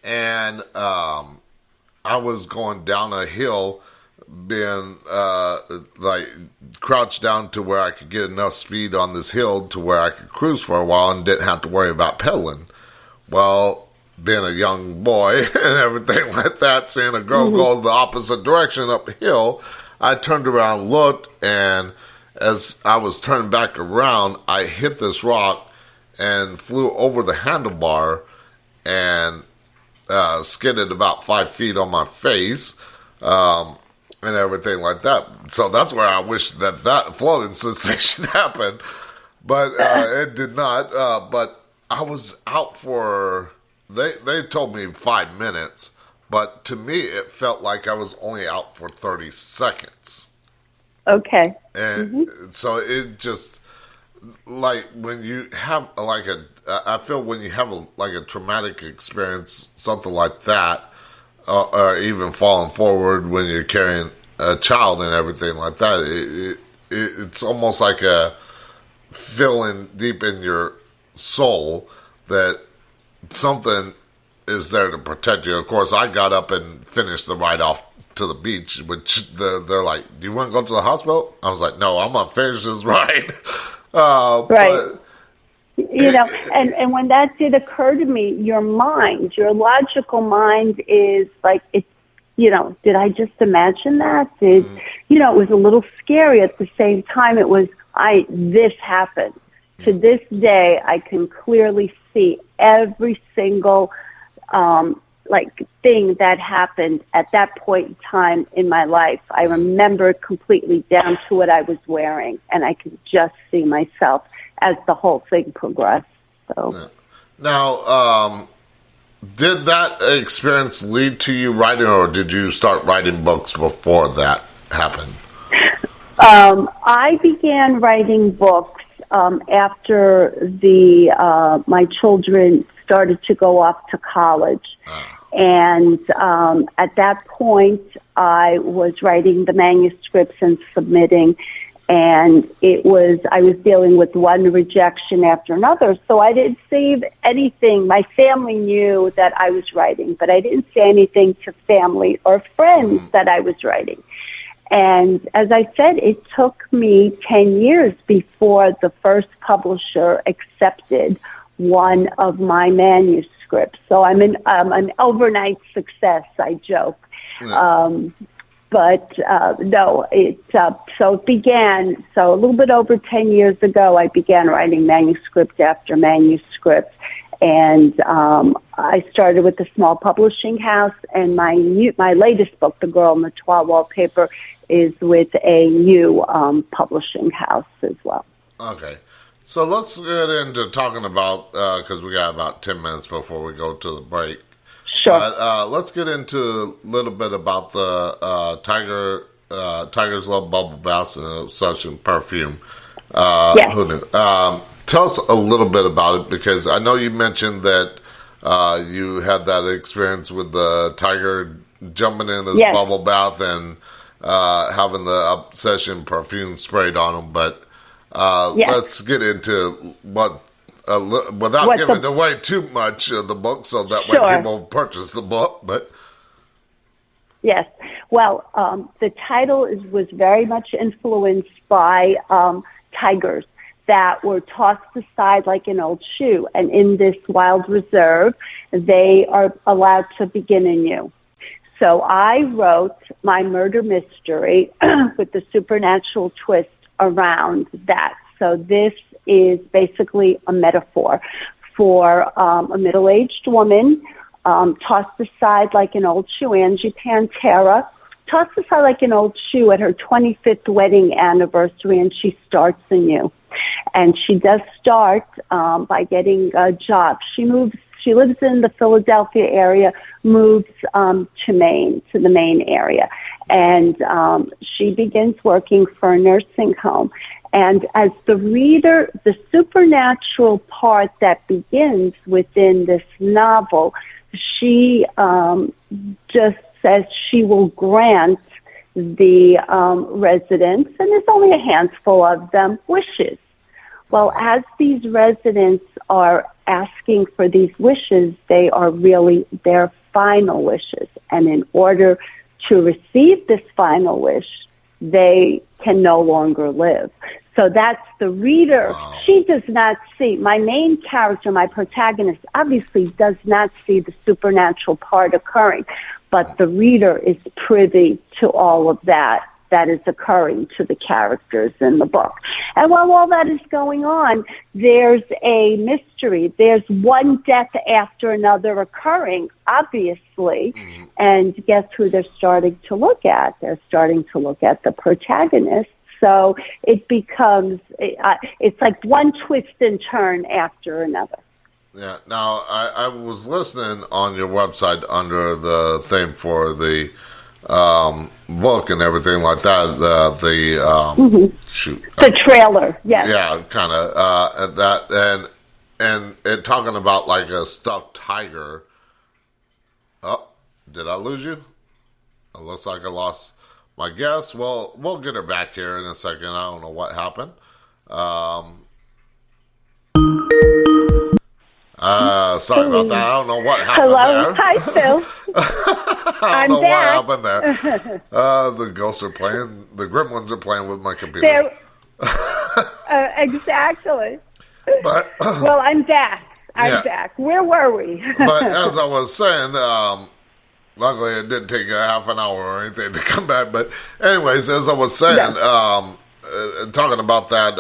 and I was going down a hill, being like crouched down to where I could get enough speed on this hill to where I could cruise for a while and didn't have to worry about pedaling. Well, being a young boy and everything like that, seeing a girl go the opposite direction uphill, I turned around, looked, and as I was turning back around, I hit this rock and flew over the handlebar and skidded about 5 feet on my face. And everything like that. So that's where I wish that floating sensation happened. But it did not. But I was out for, they told me 5 minutes. But to me, it felt like I was only out for 30 seconds. Okay. And so it just, like when you have I feel when you have a traumatic experience, something like that, or even falling forward when you're carrying a child and everything like that, it's almost like a feeling deep in your soul that something is there to protect you. Of course, I got up and finished the ride off to the beach, which they're like, do you want to go to the hospital? I was like, no, I'm going to finish this ride. Right. But, you know, and when that did occur to me, your logical mind is like, it's, you know, did I just imagine that? You know, it was a little scary. At the same time, it was, this happened. To this day, I can clearly see every single, thing that happened at that point in time in my life. I remember it completely down to what I was wearing, and I could just see myself as the whole thing progressed. So now, did that experience lead to you writing, or did you start writing books before that happened? I began writing books after my children started to go off to college. And at that point, I was writing the manuscripts and submitting, and I was dealing with one rejection after another, so I didn't say anything. My family knew that I was writing, but I didn't say anything to family or friends that I was writing. And as I said, it took me 10 years before the first publisher accepted one of my manuscripts. So I'm an overnight success, I joke. But no, so it began, so a little bit over 10 years ago, I began writing manuscript after manuscript. And I started with a small publishing house, and my latest book, The Girl in the Tall Wallpaper, is with a new publishing house as well. Okay. So let's get into talking about, because we got about 10 minutes before we go to the break. Sure. Let's get into a little bit about the Tigers Love Bubble Baths and such and perfume. Yes. Who knew? Tell us a little bit about it, because I know you mentioned that you had that experience with the tiger jumping in this bubble bath and having the obsession perfume sprayed on them. But let's get into what, without giving away too much of the book, so that way people purchase the book. But yes, well, the title was very much influenced by tigers that were tossed aside like an old shoe. And in this wild reserve, they are allowed to begin anew. So I wrote my murder mystery with the supernatural twist around that. So this is basically a metaphor for a middle-aged woman, tossed aside like an old shoe, Angie Pantera, tossed aside like an old shoe at her 25th wedding anniversary, and she starts anew. And she does start by getting a job. She lives in the Philadelphia area, moves to Maine, to the Maine area. And she begins working for a nursing home. And as the reader, the supernatural part that begins within this novel, she just says she will grant the residents, and there's only a handful of them, wishes. Well, as these residents are asking for these wishes, they are really their final wishes. And in order to receive this final wish, they can no longer live. So that's the reader. Wow. She does not see, my main character, my protagonist, obviously does not see the supernatural part occurring, but the reader is privy to all of that is occurring to the characters in the book. And while all that is going on, there's a mystery. There's one death after another occurring, obviously. Mm-hmm. And guess who they're starting to look at? They're starting to look at the protagonist. So it becomes, it's like one twist and turn after another. Yeah. Now, I was listening on your website under the thing for the book and everything like that. The trailer, yes. Yeah, kind of that, and it talking about like a stuffed tiger. Oh, did I lose you? It looks like I lost my guess. Well, we'll get her back here in a second. I don't know what happened. Sorry about that. I don't know what happened there. Hi, Phil. I don't know what happened there. The ghosts are playing. The gremlins are playing with my computer. Exactly. But well, I'm back. I'm back. Where were we? But as I was saying, luckily it didn't take a half an hour or anything to come back. But anyways, as I was saying, talking about that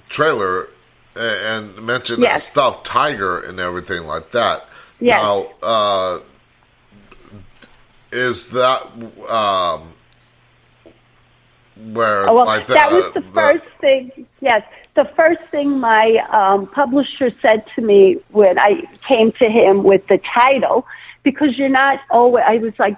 trailer and mentioned a stuffed tiger and everything like that. Yes. Now, is that where like that was the first thing? Yes, the first thing my publisher said to me when I came to him with the title, because you're not always. I was like,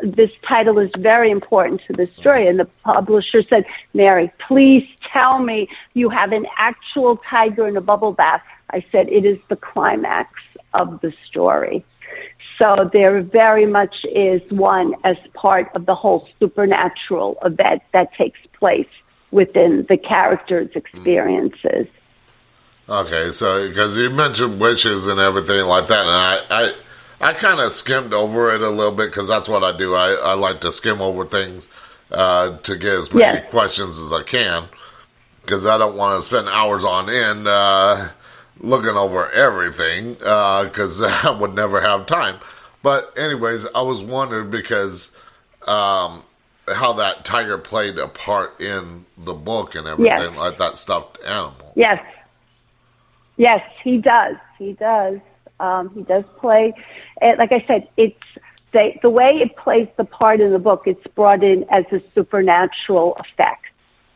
this title is very important to the story. And the publisher said, Mary, please tell me you have an actual tiger in a bubble bath. I said, it is the climax of the story. So there very much is one as part of the whole supernatural event that takes place within the characters' experiences. Okay, so because you mentioned witches and everything like that, and I kind of skimmed over it a little bit because that's what I do. I like to skim over things to get as many questions as I can because I don't want to spend hours on end looking over everything because I would never have time. But anyways, I was wondering because how that tiger played a part in the book and everything like that stuffed animal. Yes, he does. He does. He does play. Like I said, it's the way it plays the part in the book. It's brought in as a supernatural effect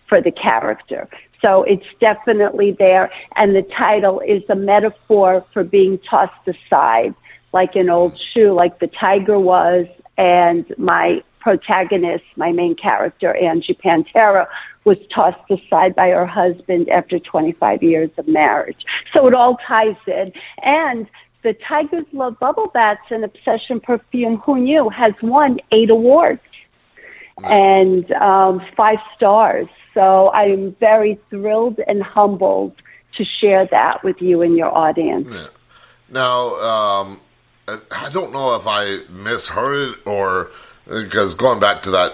for the character. So it's definitely there. And the title is a metaphor for being tossed aside like an old shoe, like the tiger was. And my protagonist, my main character, Angie Pantera, was tossed aside by her husband after 25 years of marriage. So it all ties in. And the Tigers Love Bubble Baths and Obsession Perfume, who knew, has won 8 awards and 5 stars. So I'm very thrilled and humbled to share that with you and your audience. Yeah. Now, I don't know if I misheard it or because going back to that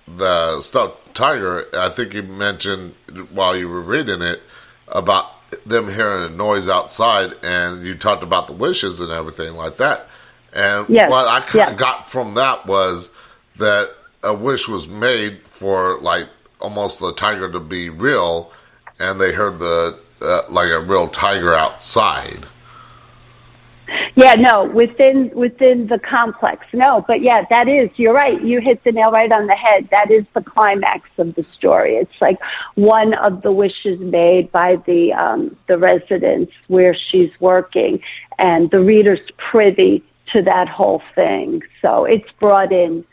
the stuffed tiger, I think you mentioned while you were reading it about them hearing a noise outside, and you talked about the wishes and everything like that. And what I kind of got from that was that a wish was made for like almost the tiger to be real, and they heard the like a real tiger outside. Yeah, no, within the complex. No, but yeah, that is, you're right. You hit the nail right on the head. That is the climax of the story. It's like one of the wishes made by the residents where she's working, and the reader's privy to that whole thing. So it's brought in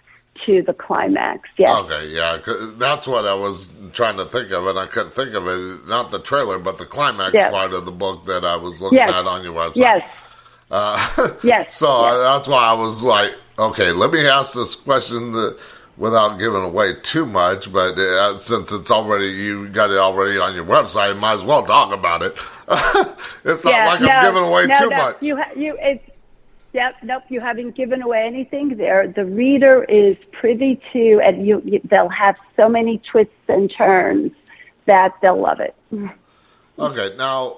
to the climax. Yes. Okay, yeah, 'cause that's what I was trying to think of, and I couldn't think of it. Not the trailer, but the climax part of the book that I was looking at on your website. Yes. Yes. So yes. That's why I was like, okay, let me ask this question without giving away too much. But since it's already, you got it already on your website, might as well talk about it. It's not like I'm giving away too much. Nope, you haven't given away anything there. The reader is privy to, and they'll have so many twists and turns that they'll love it. Okay, now,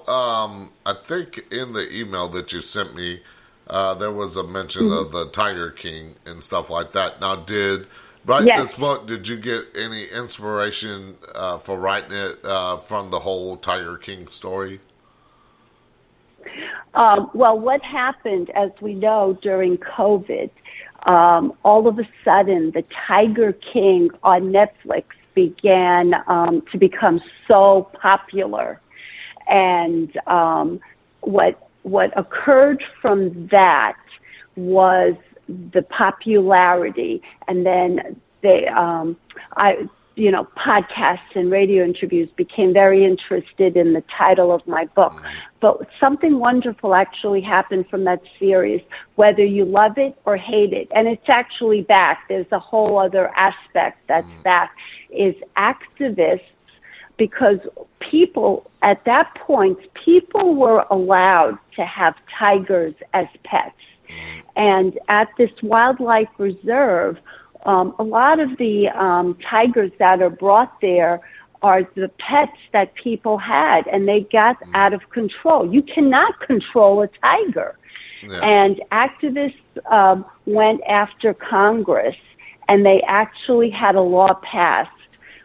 I think in the email that you sent me, there was a mention of the Tiger King and stuff like that. Now, this book, did you get any inspiration for writing it from the whole Tiger King story? Well, what happened, as we know, during COVID, all of a sudden, the Tiger King on Netflix began to become so popular. And what occurred from that was the popularity, and then podcasts and radio interviews became very interested in the title of my book. But something wonderful actually happened from that series, whether you love it or hate it. And it's actually back. There's a whole other aspect that's back, is activists, because people, at that point, people were allowed to have tigers as pets. And at this wildlife reserve, a lot of the tigers that are brought there are the pets that people had, and they got out of control. You cannot control a tiger. Yeah. And activists went after Congress, and they actually had a law passed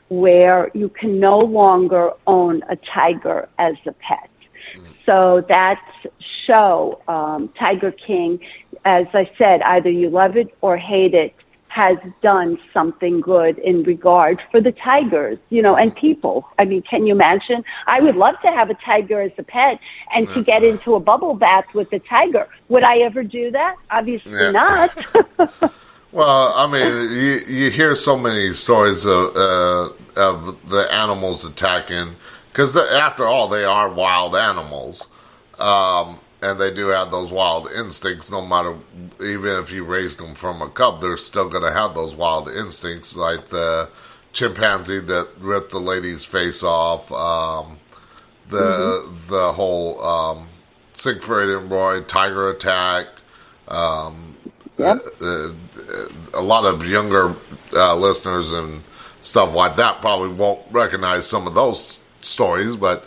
where you can no longer own a tiger as a pet. So that show, Tiger King, as I said, either you love it or hate it, has done something good in regard for the tigers, and people. I mean, can you imagine? I would love to have a tiger as a pet and to get into a bubble bath with a tiger. Would I ever do that? Obviously not. Well, I mean, you hear so many stories of the animals attacking, because after all, they are wild animals, and they do have those wild instincts. No matter, even if you raised them from a cub, they're still going to have those wild instincts, like the chimpanzee that ripped the lady's face off, the whole Siegfried and Roy tiger attack. A lot of younger listeners and stuff like that probably won't recognize some of those stories, but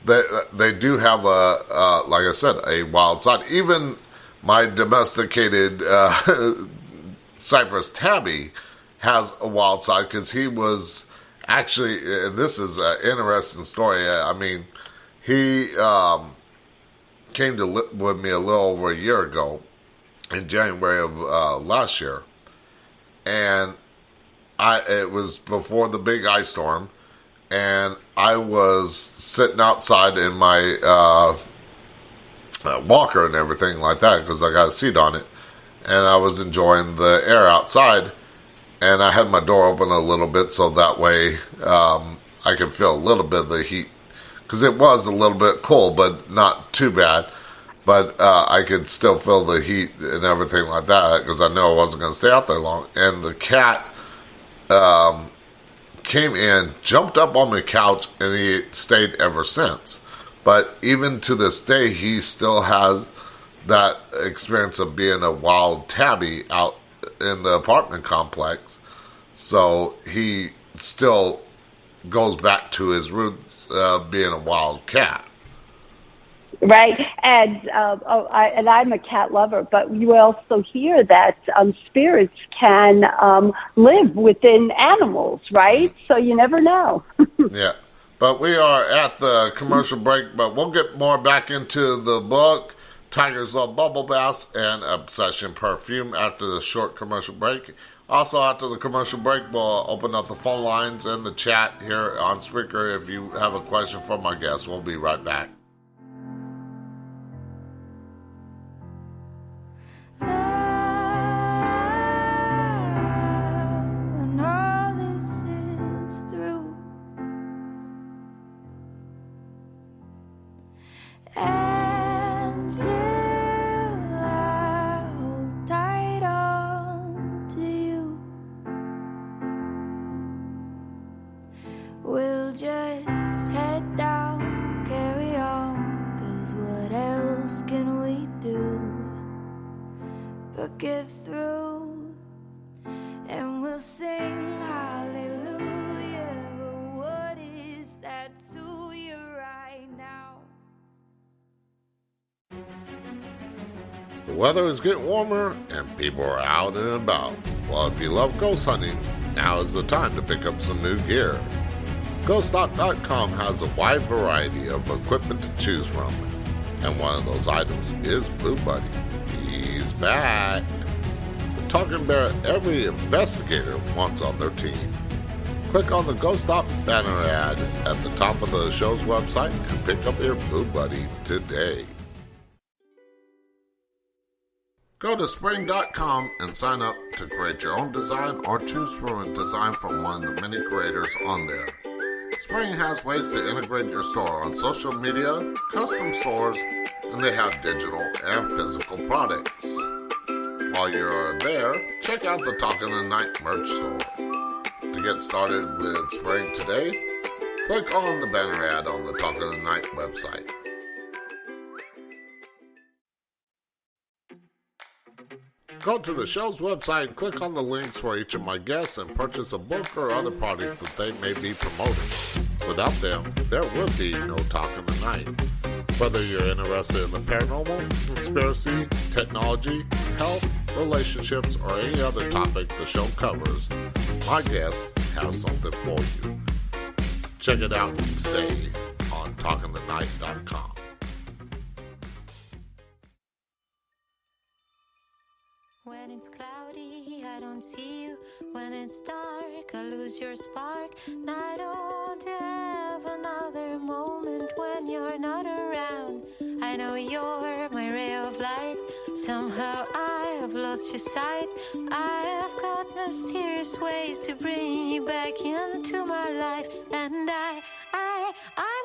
they do have like I said, a wild side. Even my domesticated Cypress Tabby has a wild side, because he was actually, this is an interesting story. I mean, he came to live with me a little over a year ago, in January of last year, and it was before the big ice storm, and I was sitting outside in my walker and everything like that, because I got a seat on it, and I was enjoying the air outside, and I had my door open a little bit so that way I could feel a little bit of the heat, because it was a little bit cold, but not too bad. But I could still feel the heat and everything like that, because I knew I wasn't going to stay out there long. And the cat came in, jumped up on my couch, and he stayed ever since. But even to this day, he still has that experience of being a wild tabby out in the apartment complex. So he still goes back to his roots of being a wild cat. Right, and I'm a cat lover, but you also hear that spirits can live within animals, right? So you never know. Yeah. But we are at the commercial break, but we'll get more back into the book, Tigers Love Bubble Baths and Obsession Perfume, after the short commercial break. Also, after the commercial break, we'll open up the phone lines and the chat here on Spreaker if you have a question for my guest. We'll be right back. When all this is through, and till I hold tight on to you, we'll just head down, carry on, 'cause what else can we do but get through? And we'll sing hallelujah, but what is that to you right now? The weather is getting warmer and people are out and about. Well, if you love ghost hunting, now is the time to pick up some new gear. GhostStop.com has a wide variety of equipment to choose from, and one of those items is Blue Buddy. He's back. The talking bear every investigator wants on their team. Click on the Ghost Stop banner ad at the top of the show's website and pick up your Blue Buddy today. Go to spring.com and sign up to create your own design or choose from a design from one of the many creators on there. Spring has ways to integrate your store on social media, custom stores, and they have digital and physical products. While you're there, check out the Talk in the Night merch store. To get started with Spring today, click on the banner ad on the Talk in the Night website. Go to the show's website and click on the links for each of my guests and purchase a book or other product that they may be promoting. Without them, there would be no Talk in the Night. Whether you're interested in the paranormal, conspiracy, technology, health, relationships, or any other topic the show covers, my guests have something for you. Check it out today on talkingthenight.com. When it's cloudy, I don't see you. When it's dark, I lose your spark. And I don't have another moment when you're not around. I know you're my ray of light. Somehow I have lost your sight. I have got mysterious ways to bring you back into my life. And I'm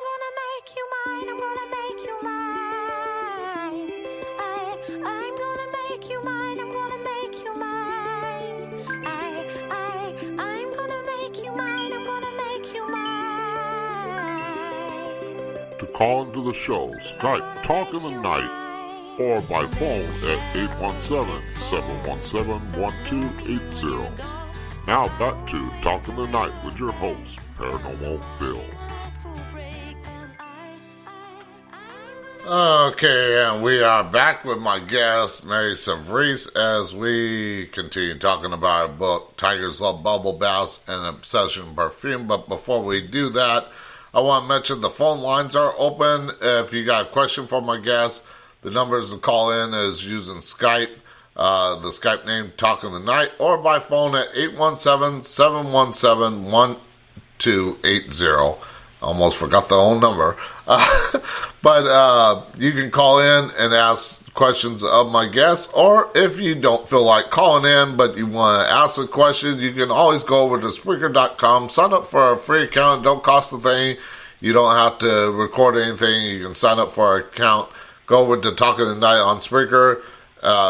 gonna make you mine. I'm gonna make you mine. I'm gonna make you mine. I'm gonna make you mine. I'm gonna make you mine. I'm gonna make you mine. To call into the show, Skype Talk in the Night or by phone at 817-717-1280. Now back to Talk in the Night with your host, Paranormal Phil. Okay, and we are back with my guest, Mary Savarese, as we continue talking about our book, Tigers Love Bubble Baths and Obsession Perfume. But before we do that, I want to mention the phone lines are open. If you got a question for my guest, the numbers to call in is using Skype, the Skype name Talk in the Night, or by phone at 817-717-1280. Almost forgot the whole number. But you can call in and ask questions of my guests, or if you don't feel like calling in but you want to ask a question, you can always go over to Spreaker.com, sign up for a free account. It don't cost a thing. You don't have to record anything. You can sign up for an account. Go over to Talk in the Night on Spreaker.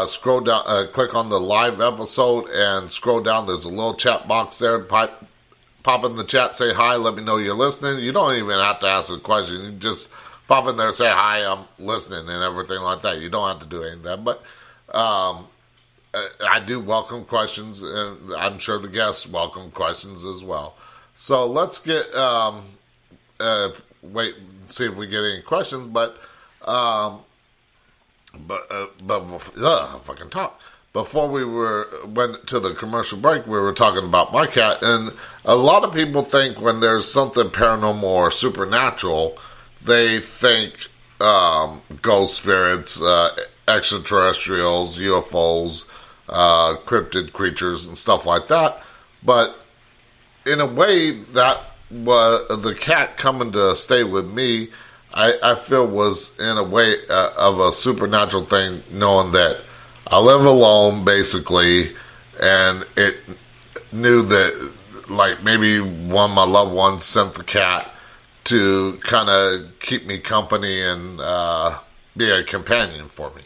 Scroll down, click on the live episode and scroll down. There's a little chat box there. Pop in the chat, say hi, let me know you're listening. You don't even have to ask a question. You just pop in there, say hi, I'm listening, and everything like that. You don't have to do any of that. But I do welcome questions, and I'm sure the guests welcome questions as well. So let's get wait, see if we get any questions. If I can talk. before we went to the commercial break, we were talking about my cat, and a lot of people think when there's something paranormal or supernatural, they think ghost spirits, extraterrestrials, UFOs, cryptid creatures, and stuff like that. But in a way, that was the cat coming to stay with me. I feel was in a way of a supernatural thing, knowing that I live alone basically, and it knew that like maybe one of my loved ones sent the cat to kind of keep me company and be a companion for me.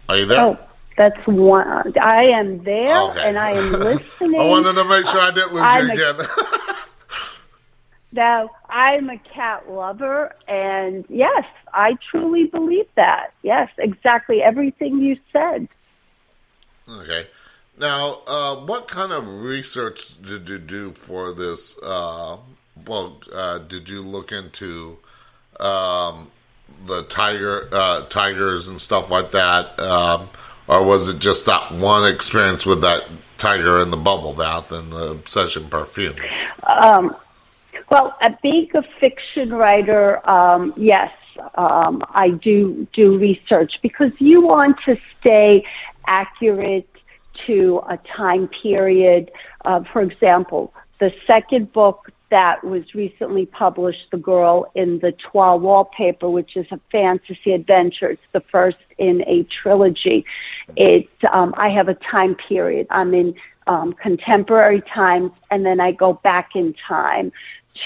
Are you there? Oh, that's one. I am there, Okay. and I am listening. I wanted to make sure I didn't lose you again. Now, I'm a cat lover, and yes, I truly believe that. Yes, exactly everything you said. Okay. Now, what kind of research did you do for this? Did you look into the tigers and stuff like that? Or was it just that one experience with that tiger in the bubble bath and the obsession perfume? Well, being a fiction writer, yes, I do research because you want to stay accurate to a time period. For example, the second book that was recently published, The Girl in the Toile Wallpaper, which is a fantasy adventure. It's the first in a trilogy. I have a time period. I'm in contemporary times, and then I go back in time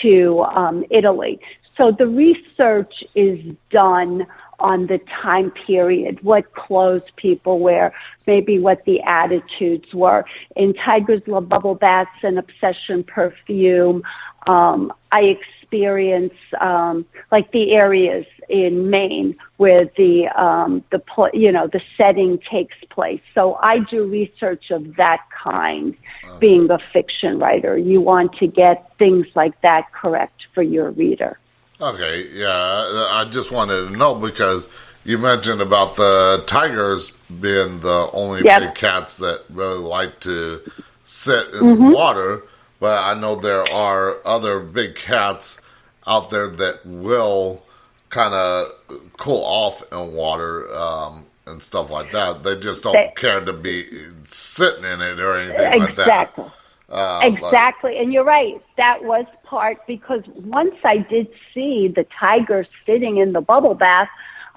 to Italy. So the research is done on the time period, what clothes people wear, maybe what the attitudes were. In Tigers Love Bubble Baths and Obsession Perfume, I experience like the areas in Maine where the setting takes place. So I do research of that kind. Being a fiction writer, you want to get things like that correct for your reader. Okay, yeah, I just wanted to know because you mentioned about the tigers being the only big cats that really like to sit in the water, but I know there are other big cats out there that will kind of cool off in water and stuff like that. They just don't care to be sitting in it or anything like that. Exactly. And you're right. That was part because once I did see the tigers sitting in the bubble bath,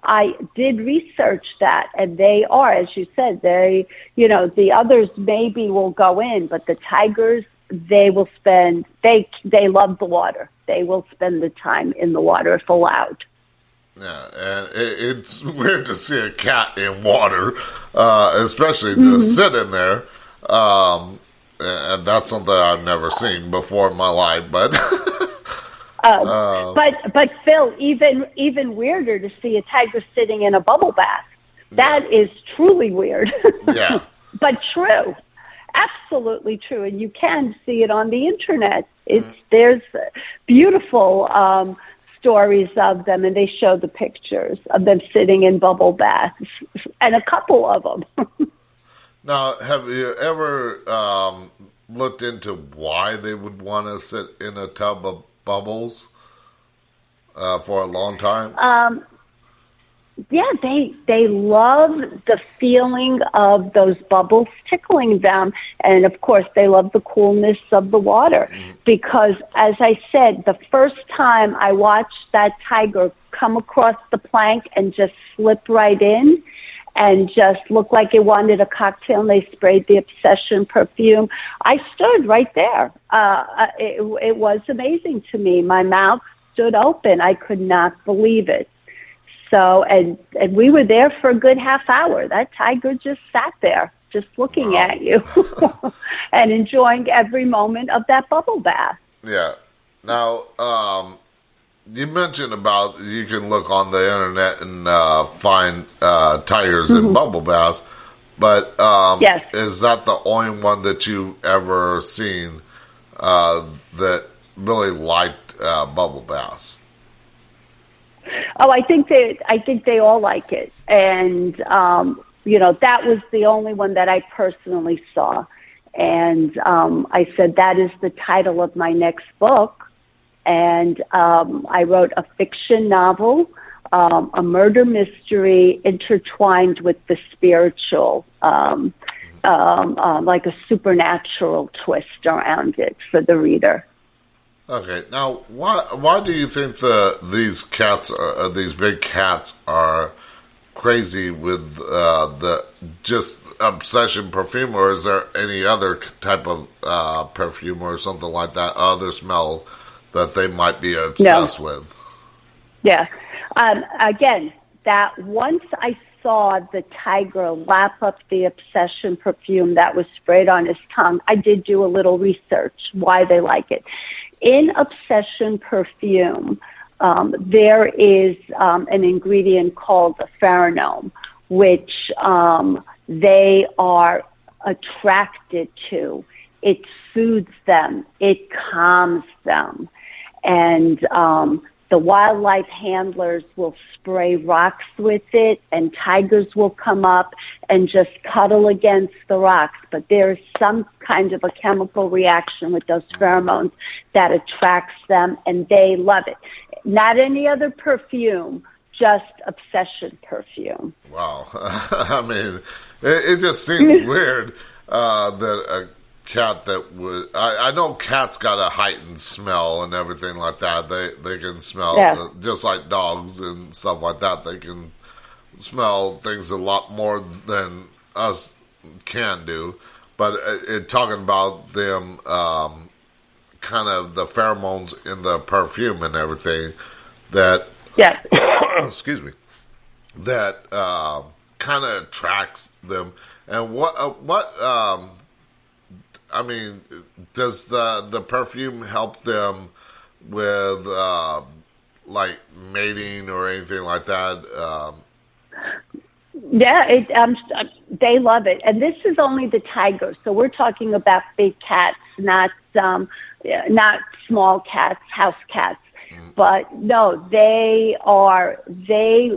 I did research that, and they are, as you said, the others maybe will go in, but the tigers, they love the water. They will spend the time in the water if allowed. Yeah, and it's weird to see a cat in water, especially to sit in there. And that's something I've never seen before in my life, but but Phil, even weirder to see a tiger sitting in a bubble bath. That is truly weird. Yeah, but true, absolutely true, and you can see it on the internet. There's beautiful stories of them, and they show the pictures of them sitting in bubble baths, and a couple of them. Now, have you ever looked into why they would want to sit in a tub of bubbles for a long time? Yeah, they love the feeling of those bubbles tickling them. And, of course, they love the coolness of the water. Because, as I said, the first time I watched that tiger come across the plank and just slip right in, and just looked like it wanted a cocktail, and they sprayed the Obsession perfume. I stood right there. It was amazing to me. My mouth stood open. I could not believe it. So, and we were there for a good half hour. That tiger just sat there, just looking at you and enjoying every moment of that bubble bath. Yeah. Now, you mentioned about you can look on the internet and find tigers in bubble baths, but yes. Is that the only one that you've ever seen that really liked bubble baths? Oh, I think they all like it, and that was the only one that I personally saw, and I said that is the title of my next book, and I wrote a fiction novel, a murder mystery intertwined with the spiritual, like a supernatural twist around it for the reader. Okay, now why do you think these big cats are crazy with the just obsession perfume, or is there any other type of perfume or something like that, other smell that they might be obsessed with? Yeah. Again, that once I saw the tiger lap up the obsession perfume that was sprayed on his tongue, I did do a little research why they like it. In obsession perfume, there is an ingredient called a pheromone, which they are attracted to. It soothes them. It calms them. And the wildlife handlers will spray rocks with it, and tigers will come up and just cuddle against the rocks. But there's some kind of a chemical reaction with those pheromones that attracts them, and they love it. Not any other perfume, just obsession perfume. Wow. I mean, it just seems weird that a cat that would... I know cats got a heightened smell and everything like that. They can smell, just like dogs and stuff like that. They can smell things a lot more than us can do. But talking about them... kind of the pheromones in the perfume and everything that excuse me, that kind of attracts them. And what I mean, does the perfume help them with like mating or anything like that? They love it, and this is only the tiger. So we're talking about big cats, not small cats, house cats. But no, they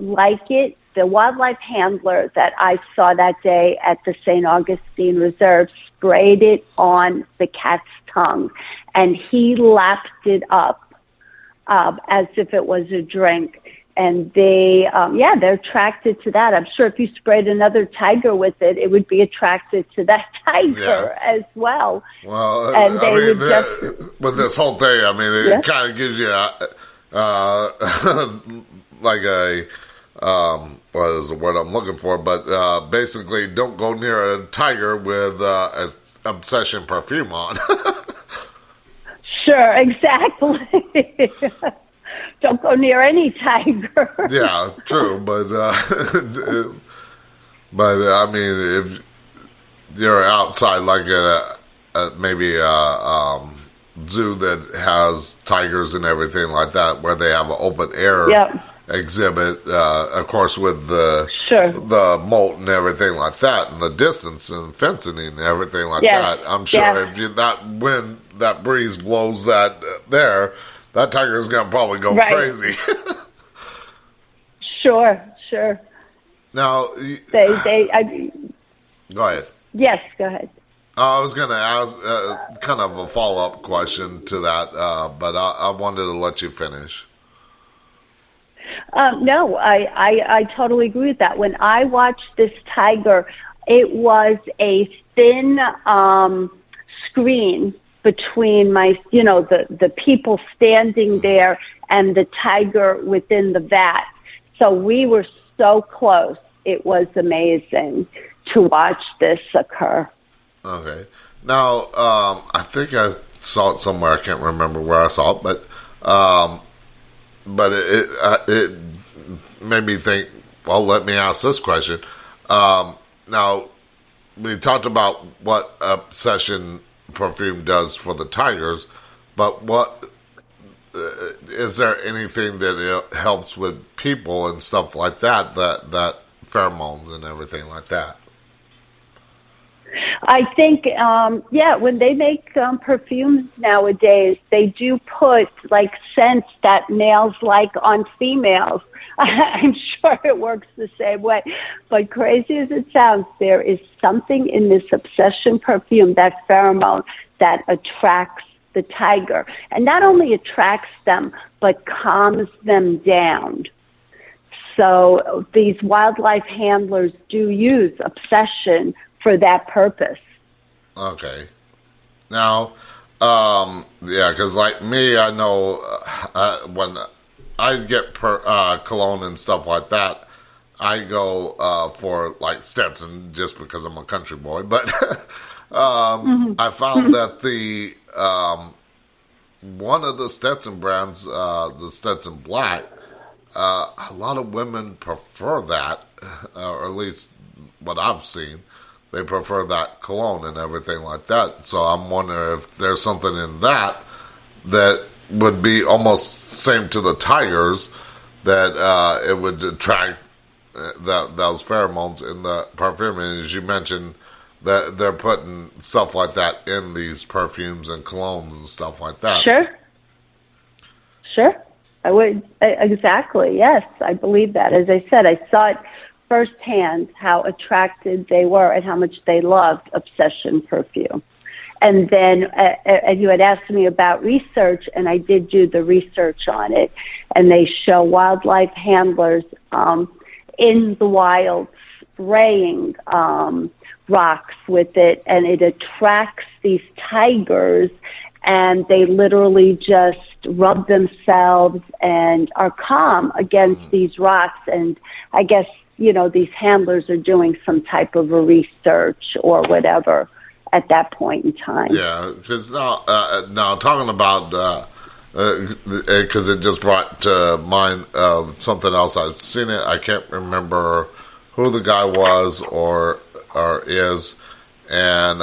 like it. The wildlife handler that I saw that day at the St. Augustine Reserve sprayed it on the cat's tongue, and he lapped it up as if it was a drink. And they're attracted to that. I'm sure if you sprayed another tiger with it, it would be attracted to that tiger as well. Well, and with this whole thing, I mean, it kind of gives you like a what is the word I'm looking for? But basically, don't go near a tiger with obsession perfume on. Sure, exactly. Don't go near any tiger. Yeah, true, but I mean, if you're outside, like maybe a zoo that has tigers and everything like that, where they have an open air exhibit, of course, with the moat and everything like that, and the distance and fencing and everything like that. I'm sure if that breeze blows that there. That tiger is going to probably go crazy. Sure. Now, go ahead. Yes, go ahead. I was going to ask kind of a follow-up question to that, but I wanted to let you finish. No, I totally agree with that. When I watched this tiger, it was a thin screen between the people standing there and the tiger within the vat. So we were so close. It was amazing to watch this occur. Okay. Now, I think I saw it somewhere. I can't remember where I saw it, but it made me think, well, let me ask this question. Now, we talked about what obsession perfume does for the tigers, but what is there anything that it helps with people and stuff like that pheromones and everything like that? I think, when they make perfumes nowadays, they do put like scents that males like on females. I'm sure it works the same way. But crazy as it sounds, there is something in this obsession perfume, that pheromone, that attracts the tiger. And not only attracts them, but calms them down. So these wildlife handlers do use obsession for that purpose. Okay. Now, because like me, I know when I get cologne and stuff like that, I go for like Stetson just because I'm a country boy. But I found that the one of the Stetson brands, the Stetson Black, a lot of women prefer that, or at least what I've seen. They prefer that cologne and everything like that. So I'm wondering if there's something in that would be almost same to the tigers, that it would attract those pheromones in the perfume. And as you mentioned, that they're putting stuff like that in these perfumes and colognes and stuff like that. Sure. I would, exactly, yes. I believe that. As I said, I saw it firsthand, how attracted they were and how much they loved obsession perfume. And then you had asked me about research, and I did do the research on it. And they show wildlife handlers in the wild spraying rocks with it, and it attracts these tigers, and they literally just rub themselves and are calm against these rocks. And I guess, these handlers are doing some type of a research or whatever at that point in time. Yeah, because now talking about, because it just brought to mind something else. I've seen it. I can't remember who the guy was or is, and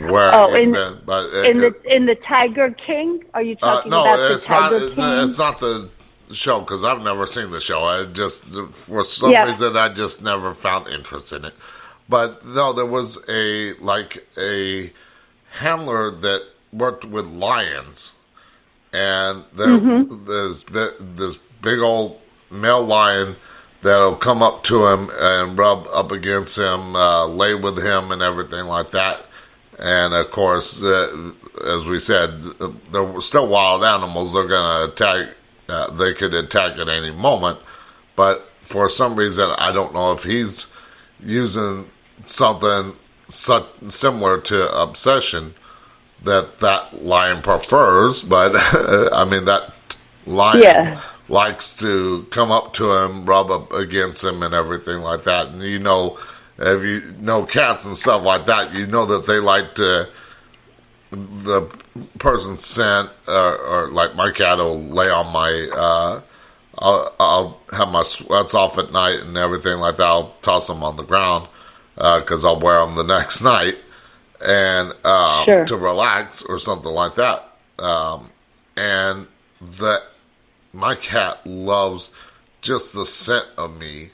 where he's been. But in the Tiger King? Are you talking about the Tiger King? No, it's not the show, because I've never seen the show. I just, for some reason, I just never found interest in it. But no, there was a handler that worked with lions, and there's this big old male lion that'll come up to him and rub up against him, lay with him, and everything like that. And of course, as we said, they're still wild animals. They're going to attack. They could attack at any moment. But for some reason, I don't know if he's using something similar to obsession that lion prefers. But I mean, that lion likes to come up to him, rub up against him, and everything like that. And if you know cats and stuff like that, you know that they like to, the person's scent, or like my cat will lay on my, I'll have my sweats off at night and everything like that. I'll toss them on the ground because I'll wear them the next night and to relax or something like that. And my cat loves just the scent of me,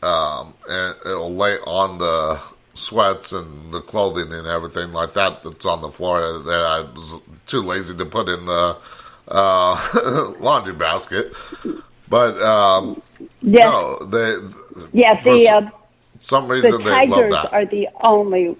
and it'll lay on the sweats and the clothing and everything like that that's on the floor that I was too lazy to put in the laundry basket. But some reason the they love tigers that. are the only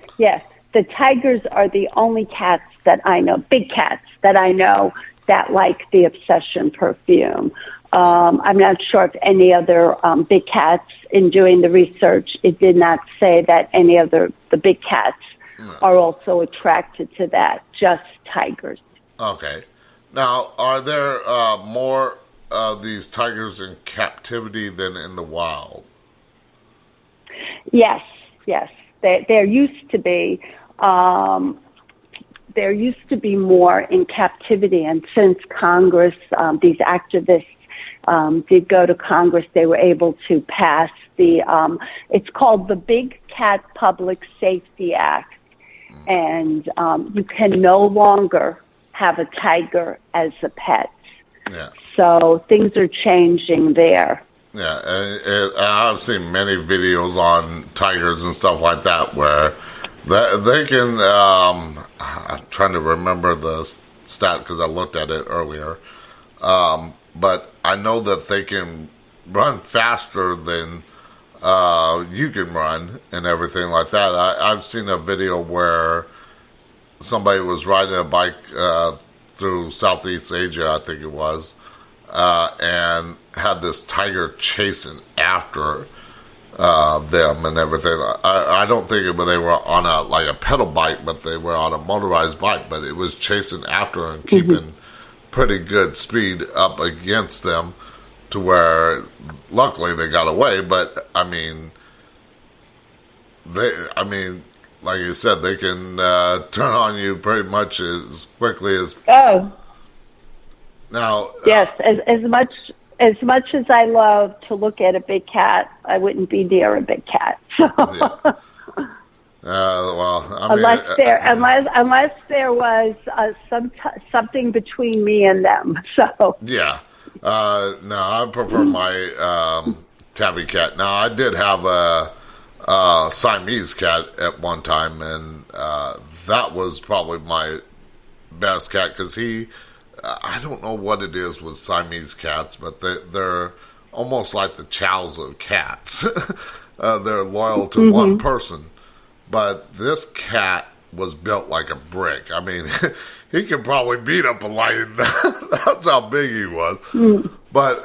the tigers are the only cats that I know, big cats that I know, that like the obsession perfume. I'm not sure if any other big cats, in doing the research, it did not say that any of the big cats are also attracted to that, just tigers. Okay. Now, are there more of these tigers in captivity than in the wild? Yes. There used to be. There used to be more in captivity, and since Congress, these activists did go to Congress, they were able to pass it's called the Big Cat Public Safety Act, and you can no longer have a tiger as a pet. Yeah. So things are changing there. Yeah, and I've seen many videos on tigers and stuff like that where they can. I'm trying to remember the stat because I looked at it earlier, but I know that they can run faster than you can run and everything like that. I've seen a video where somebody was riding a bike through Southeast Asia, I think it was, and had this tiger chasing after them and everything. I don't think they were on a pedal bike, but they were on a motorized bike, but it was chasing after and keeping pretty good speed up against them to where luckily they got away. But I mean, like you said, they can turn on you pretty much as quickly as. Oh. Now. Yes, as much as I love to look at a big cat, I wouldn't be near a big cat. So. Yeah. Well, I mean, unless there was something between me and them. So. Yeah. No, I prefer my tabby cat. Now, I did have a Siamese cat at one time, and that was probably my best cat because I don't know what it is with Siamese cats, but they're almost like the chows of cats. They're loyal to one person. But this cat was built like a brick. I mean, he could probably beat up a lion. That's how big he was. But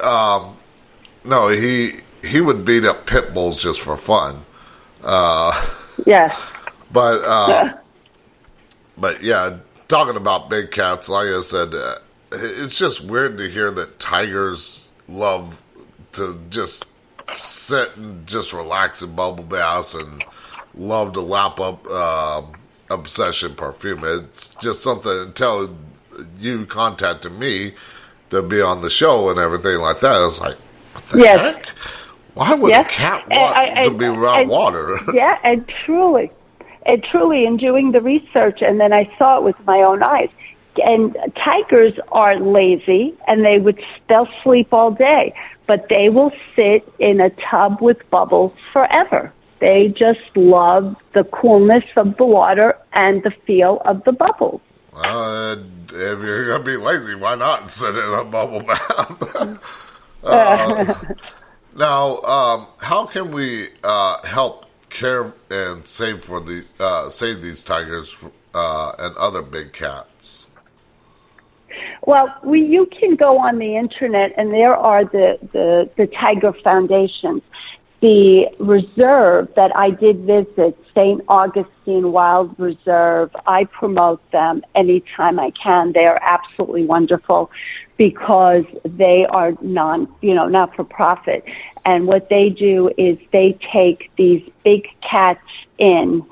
no, he would beat up pit bulls just for fun. Yes. But yeah, talking about big cats, like I said, it's just weird to hear that tigers love to just sit and just relax in bubble baths and love to lap up Obsession perfume. It's just something until you contacted me to be on the show and everything like that. I was like, what the heck? Why would a cat want to be around water? Yeah, and truly, in doing the research, and then I saw it with my own eyes. And tigers are lazy, and they'll sleep all day, but they will sit in a tub with bubbles forever. They just love the coolness of the water and the feel of the bubbles. If you're going to be lazy, why not sit in a bubble bath? Now, how can we help care and save these tigers and other big cats? Well, you can go on the internet, and there are the tiger foundations. The reserve that I did visit, St. Augustine Wild Reserve, I promote them anytime I can. They are absolutely wonderful because they are not for profit. And what they do is they take these big cats in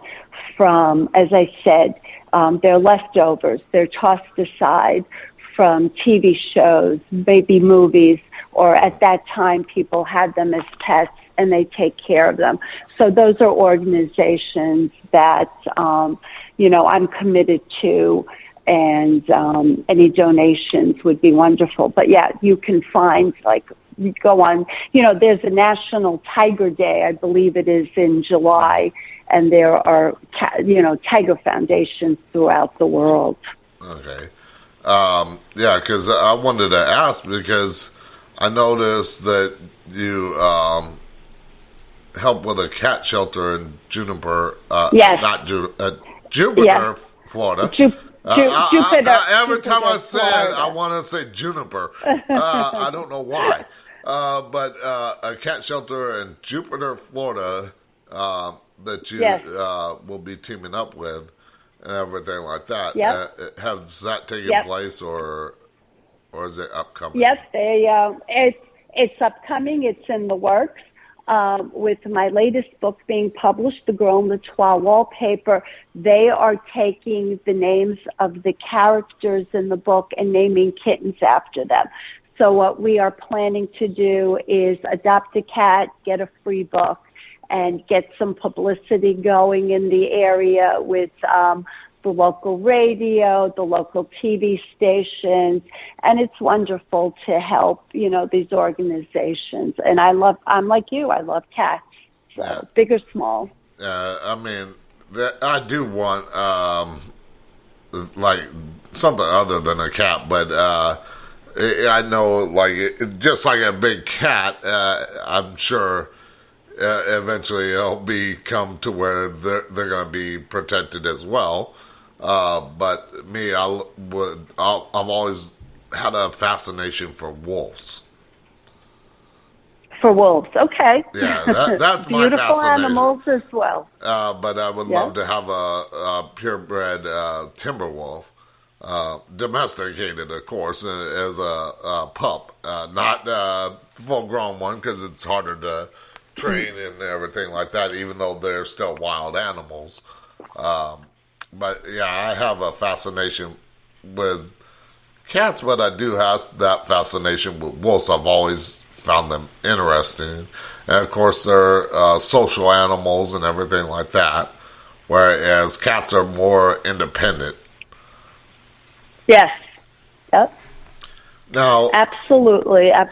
from, as I said, their leftovers. They're tossed aside from TV shows, maybe movies, or at that time people had them as pets and they take care of them. So those are organizations that, I'm committed to, and any donations would be wonderful. But yeah, you can find, you go on, there's a National Tiger Day, I believe it is in July, and there are, tiger foundations throughout the world. Okay. Yeah, because I wanted to ask, because I noticed that you help with a cat shelter in Juniper, Jupiter, Florida. Jupiter. Every time I say it, I want to say Juniper. I don't know why. But a cat shelter in Jupiter, Florida, that you will be teaming up with and everything like that. Yep. Has that taken place, or is it upcoming? Yes, it's upcoming. It's in the works. With my latest book being published, The Girl in the Toile Wallpaper, they are taking the names of the characters in the book and naming kittens after them. So what we are planning to do is adopt a cat, get a free book, and get some publicity going in the area with the local radio, the local TV stations, and it's wonderful to help, these organizations. And I'm like you, I love cats, so big or small. I mean, I do want, like, something other than a cat, but I know, like, just like a big cat, I'm sure eventually it'll come to where they're going to be protected as well. But me, I've always had a fascination for wolves. For wolves, okay. Yeah, that's my beautiful fascination. Animals as well. But I would love to have a purebred timber wolf, domesticated, of course, as a pup, not full-grown one, because it's harder to train and everything like that, even though they're still wild animals. But yeah, I have a fascination with cats, but I do have that fascination with wolves. I've always found them interesting. And of course, they're social animals and everything like that, whereas cats are more independent. Yes. Yep. Now, absolutely. Yeah.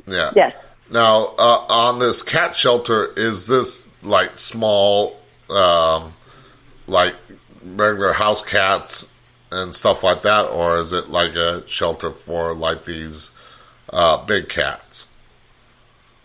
Yes. Now, on this cat shelter, is this like small, like regular house cats and stuff like that, or is it like a shelter for like these big cats?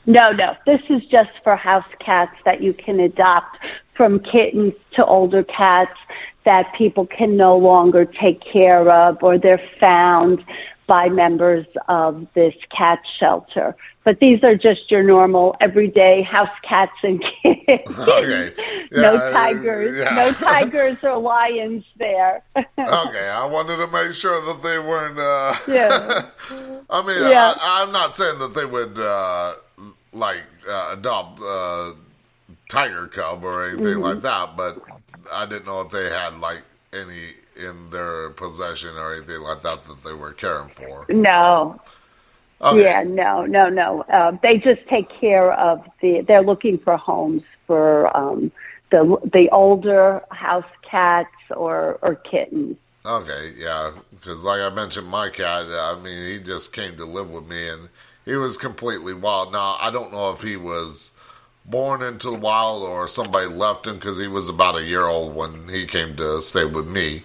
No. This is just for house cats that you can adopt, from kittens to older cats that people can no longer take care of, or they're found by members of this cat shelter. But these are just your normal, everyday house cats and kittens. Okay. Yeah, No tigers or lions there. Okay, I wanted to make sure that they weren't. Yeah. I mean, Yeah. I'm not saying that they would adopt tiger cub or anything like that, but I didn't know if they had like any in their possession or anything like that they were caring for. No. Okay. Yeah, no. They just take care of they're looking for homes for the older house cats or kittens. Okay, yeah, because like I mentioned, my cat, I mean, he just came to live with me, and he was completely wild. Now, I don't know if he was born into the wild or somebody left him, because he was about a year old when he came to stay with me.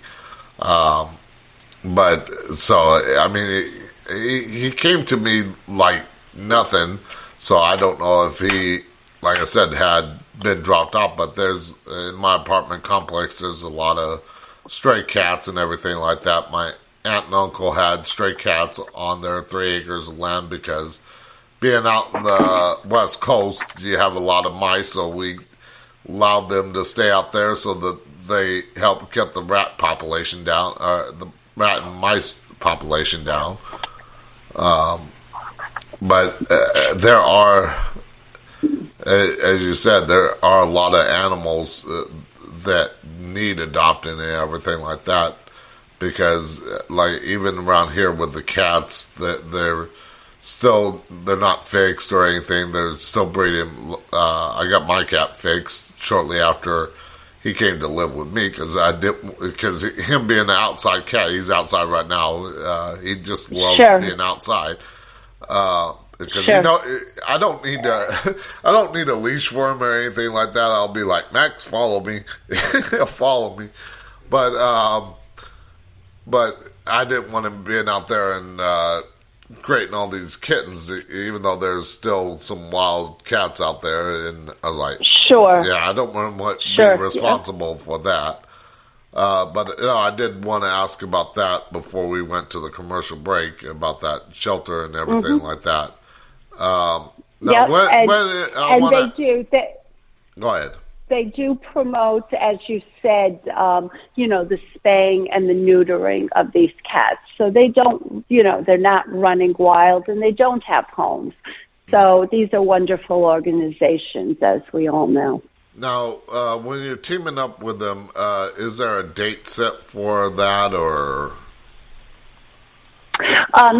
But, so, I mean, he came to me like nothing, so I don't know if he, like I said, had been dropped off, but in my apartment complex, there's a lot of stray cats and everything like that. My aunt and uncle had stray cats on their 3 acres of land, because being out in the West Coast, you have a lot of mice, so we allowed them to stay out there so that they help keep the rat population down, the rat and mice population down. But there are, as you said, there are a lot of animals that need adopting and everything like that, because like even around here with the cats, that they're not fixed or anything. They're still breeding. I got my cat fixed shortly after he came to live with me, because him being an outside cat, he's outside right now. He just loves being outside. Because I don't need a leash for him or anything like that. I'll be like, Max, follow me. He'll follow me. But I didn't want him being out there and creating all these kittens, even though there's still some wild cats out there. And I was like, I don't want to be responsible for that. But I did want to ask about that before we went to the commercial break, about that shelter and everything like that. Go ahead. They do promote, as you said, the spaying and the neutering of these cats. So they don't, they're not running wild, and they don't have homes. So these are wonderful organizations, as we all know. Now, when you're teaming up with them, is there a date set for that, or?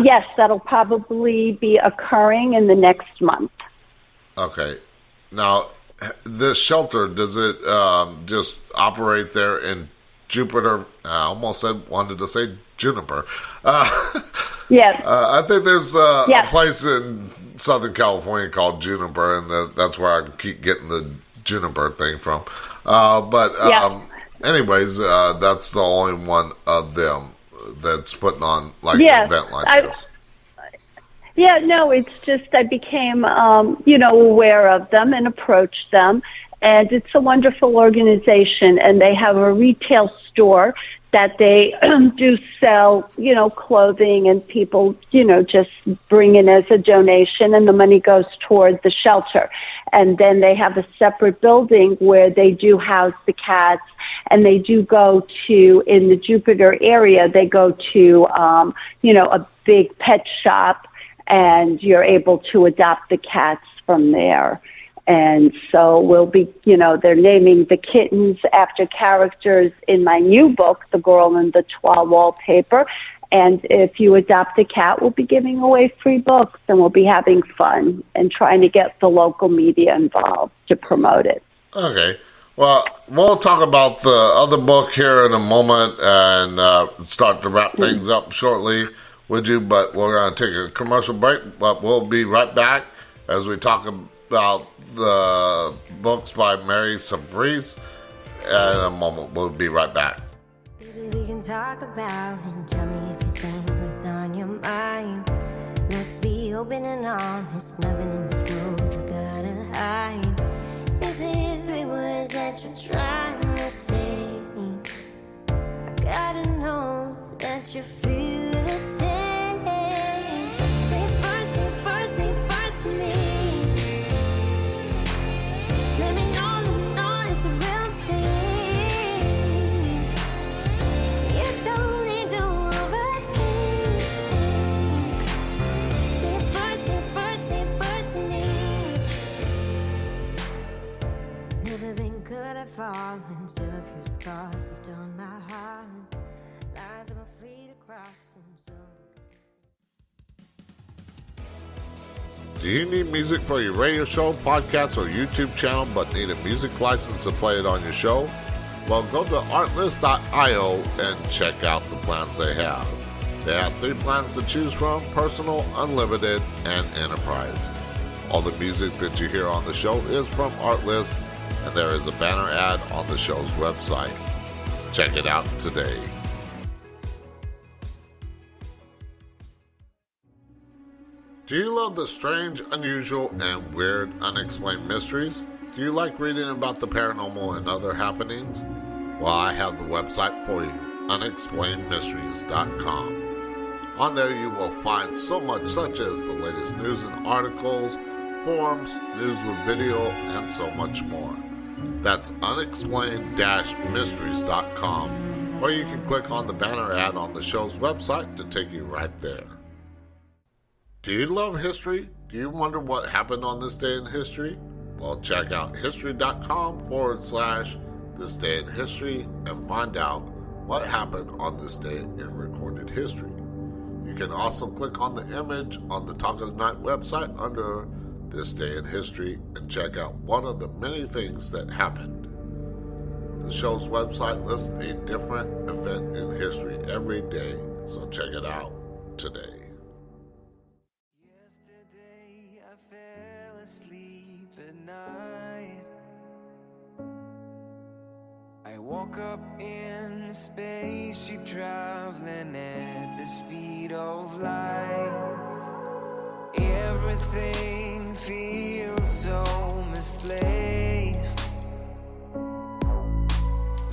Yes, that'll probably be occurring in the next month. Okay. Now, this shelter, does it just operate there in Jupiter. I almost wanted to say Juniper. Yes. I think there's a Yes. place in Southern California called Juniper, and that's where I keep getting the Juniper thing from. Anyways, that's the only one of them that's putting on like an event like this. Yeah, no, it's just I became, aware of them and approached them. And it's a wonderful organization, and they have a retail store that they do sell, clothing, and people, just bring in as a donation, and the money goes toward the shelter. And then they have a separate building where they do house the cats, and they do go to, in the Jupiter area, they go to, a big pet shop, and you're able to adopt the cats from there. And so we'll be, they're naming the kittens after characters in my new book, The Girl in the Wallpaper. And if you adopt a cat, we'll be giving away free books, and we'll be having fun and trying to get the local media involved to promote it. Okay. Well, we'll talk about the other book here in a moment and start to wrap things up shortly with you. But we're going to take a commercial break, but we'll be right back as we talk about the books by Mary Savarese. In a moment, we'll be right back. Maybe we can talk about and tell me everything that's on your mind. Let's be open and honest. Nothing in this world you gotta hide. Is it 3 words that you're trying to say? I gotta know that you feel the same. Say first to me. Let me know it's a real thing. You don't need to overthink. Say first to me. Never been good at falling, still a few scars left on my heart. Lines I'm afraid to cross, and so. Do you need music for your radio show, podcast, or YouTube channel, but need a music license to play it on your show? Well, go to artlist.io and check out the plans they have. They have 3 plans to choose from: personal, unlimited, and enterprise. All the music that you hear on the show is from Artlist, and there is a banner ad on the show's website. Check it out today. Do you love the strange, unusual, and weird, unexplained mysteries? Do you like reading about the paranormal and other happenings? Well, I have the website for you, unexplainedmysteries.com. On there you will find so much, such as the latest news and articles, forums, news with video, and so much more. That's unexplained-mysteries.com, or you can click on the banner ad on the show's website to take you right there. Do you love history? Do you wonder what happened on this day in history? Well, check out history.com/this day in history and find out what happened on this day in recorded history. You can also click on the image on the Talk of the Night website under This Day in History and check out one of the many things that happened. The show's website lists a different event in history every day, so check it out today. Yesterday I fell asleep at night. I woke up in the spaceship traveling at the speed of light. Everything feels so misplaced.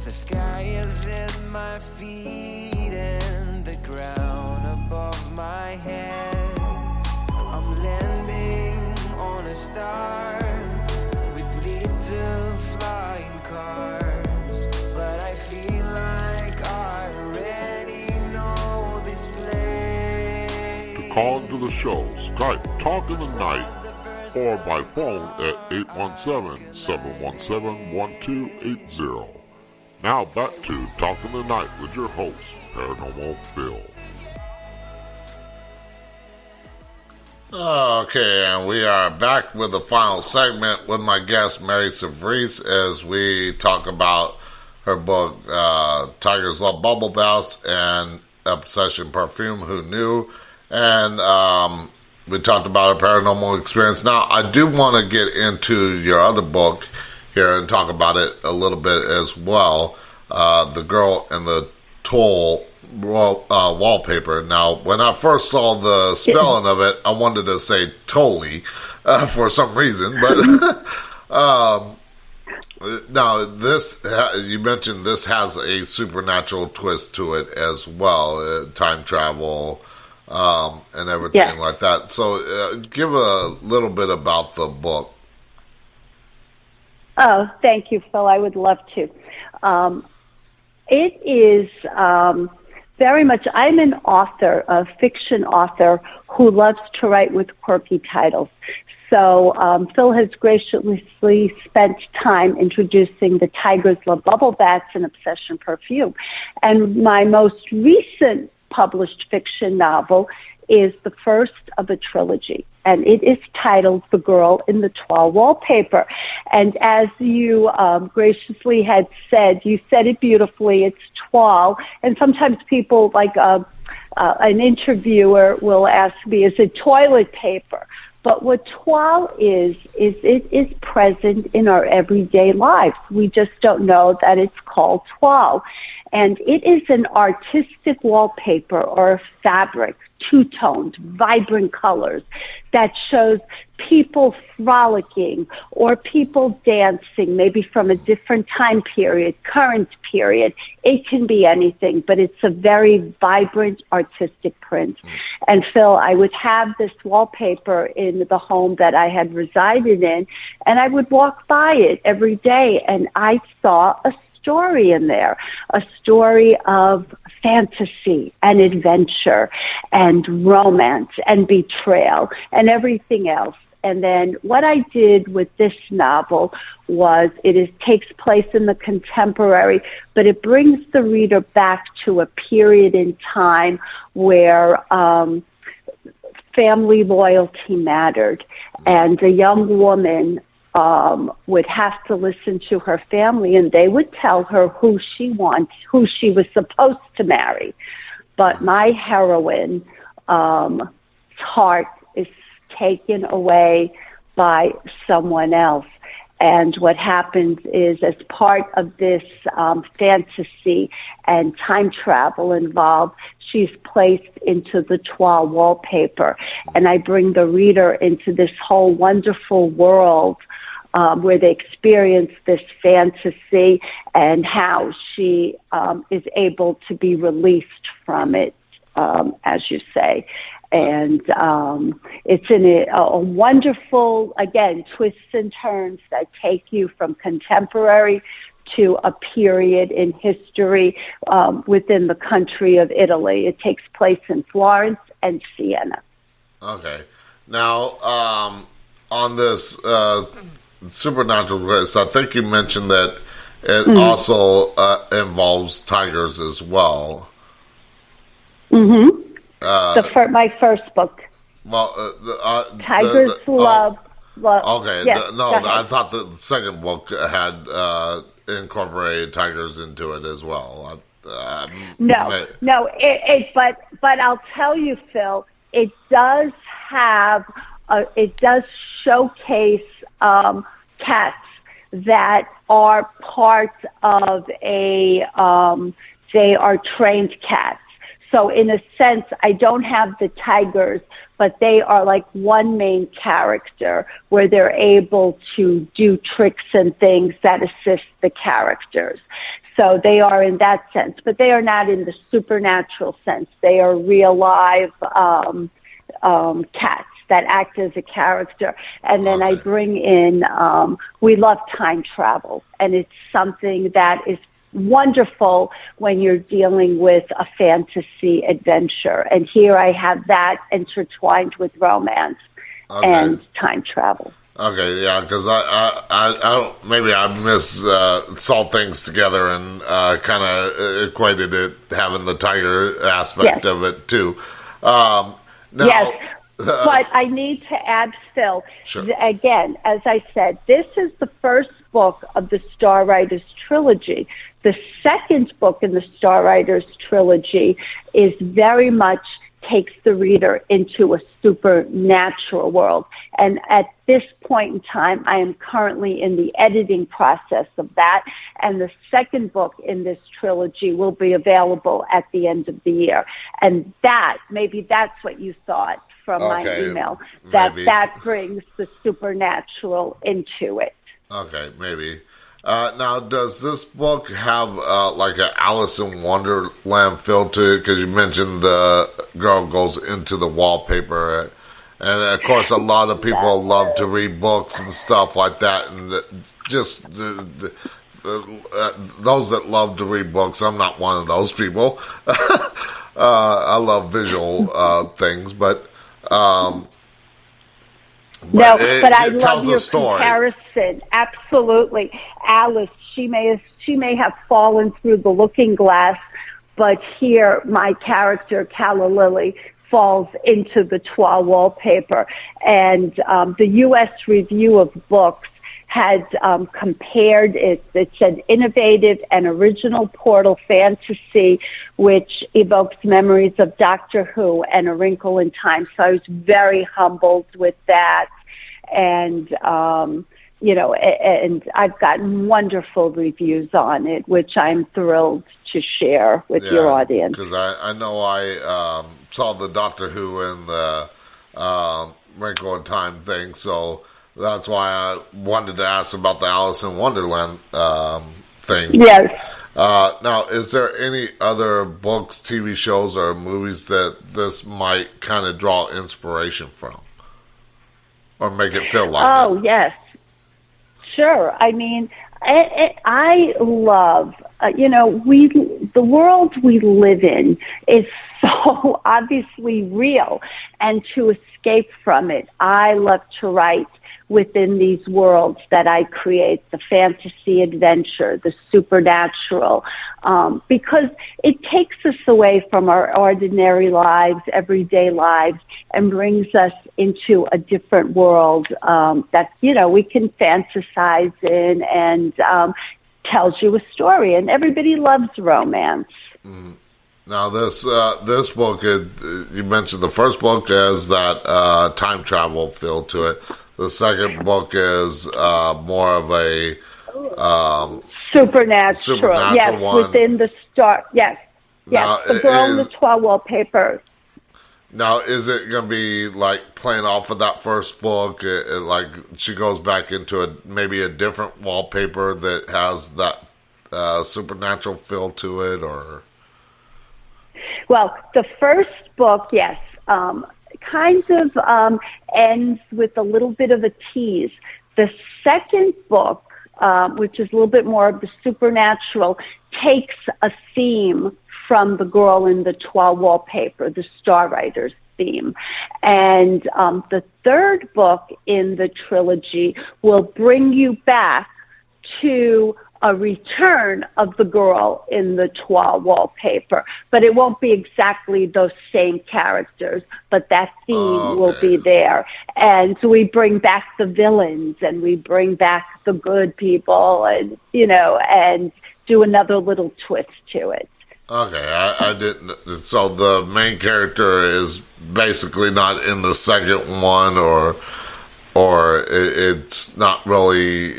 The sky is at my feet and the ground above my head. I'm landing on a star with little flying cars, but I feel like I already know this place. Call into the show, Skype Talk in the Night, or by phone at 817-717-1280. Now back to Talk in the Night with your host, Paranormal Bill. Okay, and we are back with the final segment with my guest, Mary Savarese, as we talk about her book, Tigers Love Bubble Baths and Obsession Perfume, Who Knew? And we talked about a paranormal experience. Now, I do want to get into your other book here and talk about it a little bit as well. The Girl in the Toll Wallpaper. Now, when I first saw the spelling of it, I wanted to say Tolly for some reason, but now this, you mentioned this has a supernatural twist to it as well, time travel and everything like that. So give a little bit about the book. Oh, thank you, Phil. I would love to. It is very much, I'm an author, a fiction author who loves to write with quirky titles. So Phil has graciously spent time introducing the Tigers Love Bubble Baths and Obsession Perfume. And my most recent published fiction novel is the first of a trilogy, and it is titled The Girl in the Toile Wallpaper. And as you graciously had said, you said it beautifully, it's toile, and sometimes people, like an interviewer will ask me, is it toilet paper? But what toile is it is present in our everyday lives. We just don't know that it's called toile. And it is an artistic wallpaper or a fabric, two-toned, vibrant colors that shows people frolicking or people dancing, maybe from a different time period, current period. It can be anything, but it's a very vibrant artistic print. And Phil, I would have this wallpaper in the home that I had resided in, and I would walk by it every day, and I saw a story in there, a story of fantasy and adventure and romance and betrayal and everything else. And then what I did with this novel was takes place in the contemporary, but it brings the reader back to a period in time where family loyalty mattered, and a young woman would have to listen to her family, and they would tell her who she was supposed to marry. But my heroine's heart is taken away by someone else. And what happens is, as part of this fantasy and time travel involved, she's placed into the toile wallpaper. And I bring the reader into this whole wonderful world where they experience this fantasy and how she is able to be released from it, as you say. And it's in a wonderful, again, twists and turns that take you from contemporary to a period in history within the country of Italy. It takes place in Florence and Siena. Okay. Now, on this supernatural race, I think you mentioned that it also involves tigers as well. Mm-hmm. My first book. Well, Tigers Love. Okay. Yes, I thought the second book had incorporated tigers into it as well. But I'll tell you, Phil, it does showcase cats that are part of they are trained cats. So in a sense, I don't have the tigers, but they are like one main character where they're able to do tricks and things that assist the characters. So they are in that sense, but they are not in the supernatural sense. They are real live cats that act as a character. And then I bring in, we love time travel, and it's something that is wonderful when you're dealing with a fantasy adventure. And here I have that intertwined with romance and time travel. Okay, yeah, because I don't, maybe I saw things together and kind of equated it having the tiger aspect of it too. Now, yes. But I need to add, Phil, Sure. Again, as I said, this is the first book of the Star Writers trilogy. The second book in the Star Writers trilogy is very much takes the reader into a supernatural world. And at this point in time, I am currently in the editing process of that. And the second book in this trilogy will be available at the end of the year. And maybe that's what you thought from my email, that brings the supernatural into it. Okay, maybe. Now, does this book have like an Alice in Wonderland feel to it? Because you mentioned the girl goes into the wallpaper. And, of course, a lot of people love to read books and stuff like that. And just those that love to read books, I'm not one of those people. I love visual things, but but I love your comparison. Absolutely. Alice, she may have fallen through the looking glass, but here my character, Calla Lily, falls into the toile wallpaper. And the U.S. Review of Books had compared it. It's an innovative and original portal fantasy which evokes memories of Doctor Who and A Wrinkle in Time. So I was very humbled with that. And, and I've gotten wonderful reviews on it, which I'm thrilled to share with your audience. Because I know I saw the Doctor Who and the Wrinkle in Time thing, so that's why I wanted to ask about the Alice in Wonderland thing. Yes. Now, is there any other books, TV shows, or movies that this might kind of draw inspiration from? Or make it feel like that? Oh, yes. Sure. I mean, I love, the world we live in is so obviously real. And to escape from it, I love to write within these worlds that I create, the fantasy adventure, the supernatural, because it takes us away from our ordinary lives, everyday lives, and brings us into a different world that, we can fantasize in and tells you a story. And everybody loves romance. Mm. Now, this book, you mentioned the first book has that time travel feel to it. The second book is more of a supernatural. Yes, one. Within the star. Yes, now, the girl in the toile wallpaper. Now, is it going to be like playing off of that first book? Like she goes back into maybe a different wallpaper that has that supernatural feel to it, or? Well, the first book, yes. Kind of ends with a little bit of a tease. The second book, which is a little bit more of the supernatural, takes a theme from the girl in the toile wallpaper, the Star Writers theme. And the third book in the trilogy will bring you back to a return of the girl in the toile wallpaper, but it won't be exactly those same characters, but that theme will be there. And so we bring back the villains and we bring back the good people and, and do another little twist to it. Okay, I didn't. So the main character is basically not in the second one, or it's not really